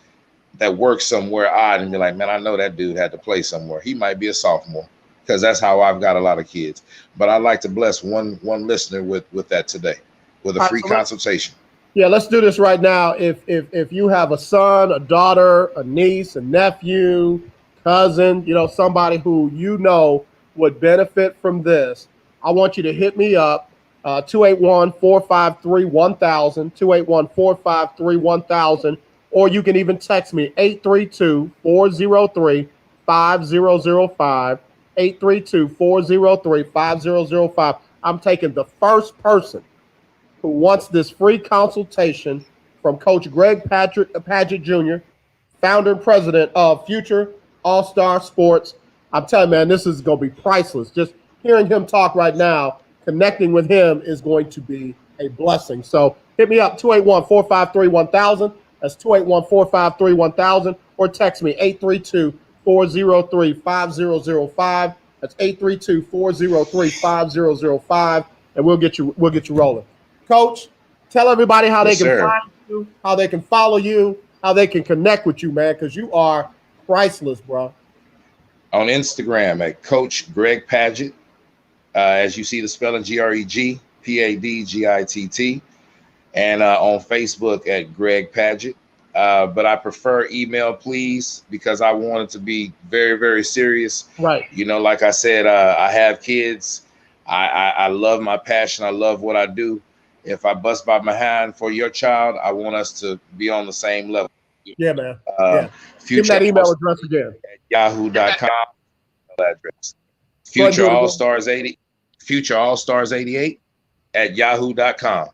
that works somewhere odd and be like, man, I know that dude had to play somewhere. He might be a sophomore, because that's how I've got a lot of kids. But I'd like to bless one listener with that today, with a free consultation. Yeah, let's do this right now. If you have a son, a daughter, a niece, a nephew, cousin, you know, somebody who you know would benefit from this, I want you to hit me up, 281-453-1000, 281-453-1000, or you can even text me, 832-403-5787. 832-403-5005, 832-403-5005. I'm taking the first person who wants this free consultation from Coach Greg Padgitt Jr., founder and president of Future All-Star Sports. I'm telling you, man, this is going to be priceless. Just hearing him talk right now, connecting with him is going to be a blessing. So hit me up, 281-453-1000. That's 281-453-1000. Or text me, 832-403-5005. That's 832-403-5005. And we'll get you rolling. Coach, tell everybody how they can find you, how they can follow you, how they can connect with you, man, because you are priceless, bro. On Instagram at Coach Greg Padgitt. As you see the spelling, GregPadgitt. And on Facebook at Greg Padgitt. But I prefer email, please, because I want it to be very, very serious. Right. You know, like I said, I have kids. I love my passion. I love what I do. If I bust by my hand for your child, I want us to be on the same level. Yeah, man. Give me that email address again. At yahoo.com. Address. Future All-Stars 88 at yahoo.com.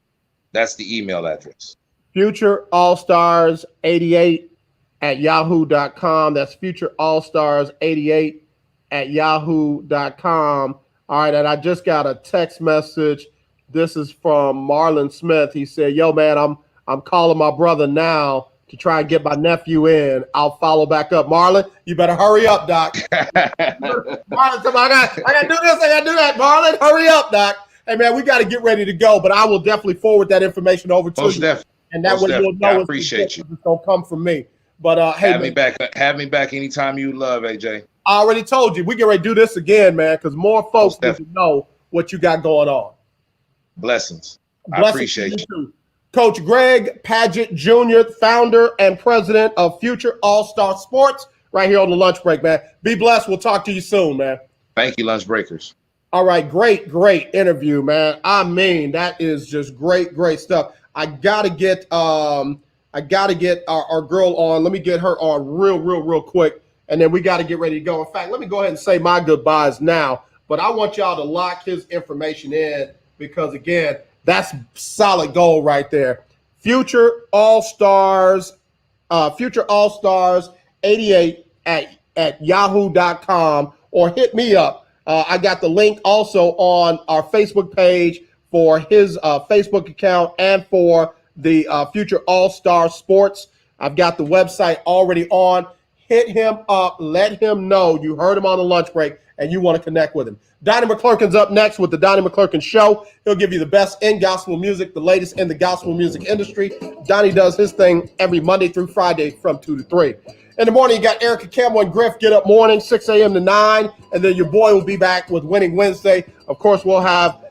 That's the email address. Future All-Stars 88 at yahoo.com. That's Future All-Stars 88 at yahoo.com. All right, and I just got a text message. This is from Marlon Smith. He said, yo, man, I'm calling my brother now to try and get my nephew in. I'll follow back up. Marlon, you better hurry up, Doc. Marlon, I got to do this, I got to do that. Marlon, hurry up, Doc. Hey, man, we got to get ready to go, but I will definitely forward that information over to you. And that way you'll know I appreciate you. It's going to come from me. But hey, have me back anytime you love, AJ. I already told you. We get ready to do this again, man, because more folks need to know what you got going on. Blessings. I appreciate you. Too. Coach Greg Padgitt Jr., founder and president of Future All-Star Sports, right here on the lunch break, man. Be blessed. We'll talk to you soon, man. Thank you, lunch breakers. All right, great interview, man. I mean, that is just great stuff. I gotta get our girl on. Let me get her on real quick, and then we got to get ready to go. In fact, let me go ahead and say my goodbyes now. But I want y'all to lock his information in because, again, that's solid gold right there. Future All-Stars 88 at yahoo.com, or hit me up. I got the link also on our Facebook page for his Facebook account and for the Future All-Star Sports. I've got the website already on. Hit him up. Let him know you heard him on the lunch break and you want to connect with him. Donnie McClurkin's up next with the Donnie McClurkin Show. He'll give you the best in gospel music, the latest in the gospel music industry. Donnie does his thing every Monday through Friday from 2 to 3. In the morning, you got Erica Campbell and Griff, Get Up Morning, 6 a.m. to 9. And then your boy will be back with Winning Wednesday. Of course, we'll have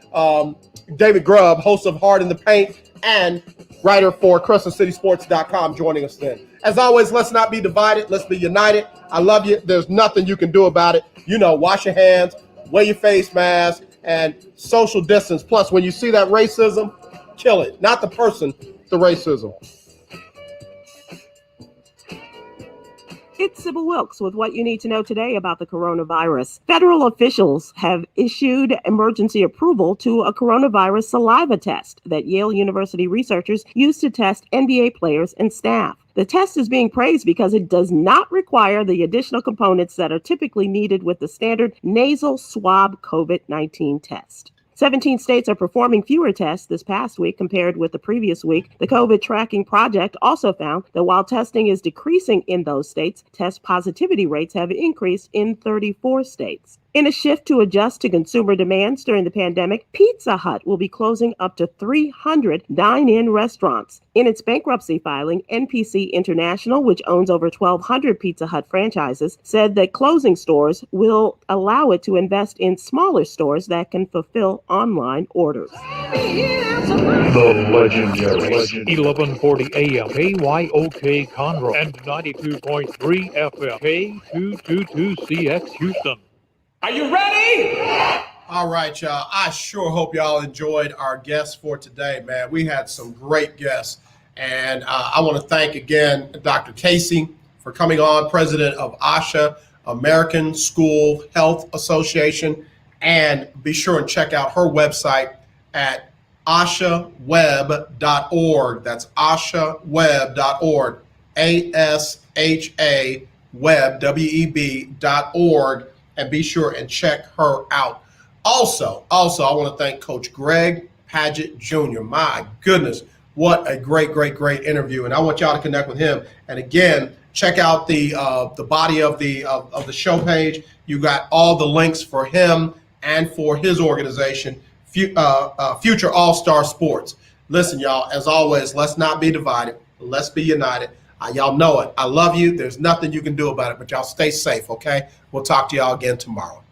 David Grubb, host of Hard in the Paint and writer for CrescentCitySports.com, joining us then. As always, let's not be divided. Let's be united. I love you. There's nothing you can do about it. You know, wash your hands, wear your face mask, and social distance. Plus, when you see that racism, kill it. Not the person, the racism. It's Sybil Wilkes with what you need to know today about the coronavirus. Federal officials have issued emergency approval to a coronavirus saliva test that Yale University researchers use to test NBA players and staff. The test is being praised because it does not require the additional components that are typically needed with the standard nasal swab COVID-19 test. 17 states are performing fewer tests this past week compared with the previous week. The COVID tracking project also found that while testing is decreasing in those states, test positivity rates have increased in 34 states. In a shift to adjust to consumer demands during the pandemic, Pizza Hut will be closing up to 300 dine-in restaurants. In its bankruptcy filing, NPC International, which owns over 1,200 Pizza Hut franchises, said that closing stores will allow it to invest in smaller stores that can fulfill online orders. The legendary 1140 AM KYOK Conroe and 92.3 FM K222CX Houston. Are you ready? All right, y'all. I sure hope y'all enjoyed our guests for today, man. We had some great guests. And I want to thank again Dr. Kayce for coming on, president of ASHA. American School Health Association. And be sure and check out her website at ashaweb.org. That's ashaweb.org. ASHA web, WEB.org. And be sure and check her out. Also, I want to thank Coach Greg Padgitt Jr. My goodness, what a great interview. And I want y'all to connect with him. And again, check out the body of the show page. You got all the links for him and for his organization, Future All-Star Sports. Listen, y'all, as always, let's not be divided. Let's be united. Y'all know it. I love you. There's nothing you can do about it, but y'all stay safe, okay? We'll talk to y'all again tomorrow.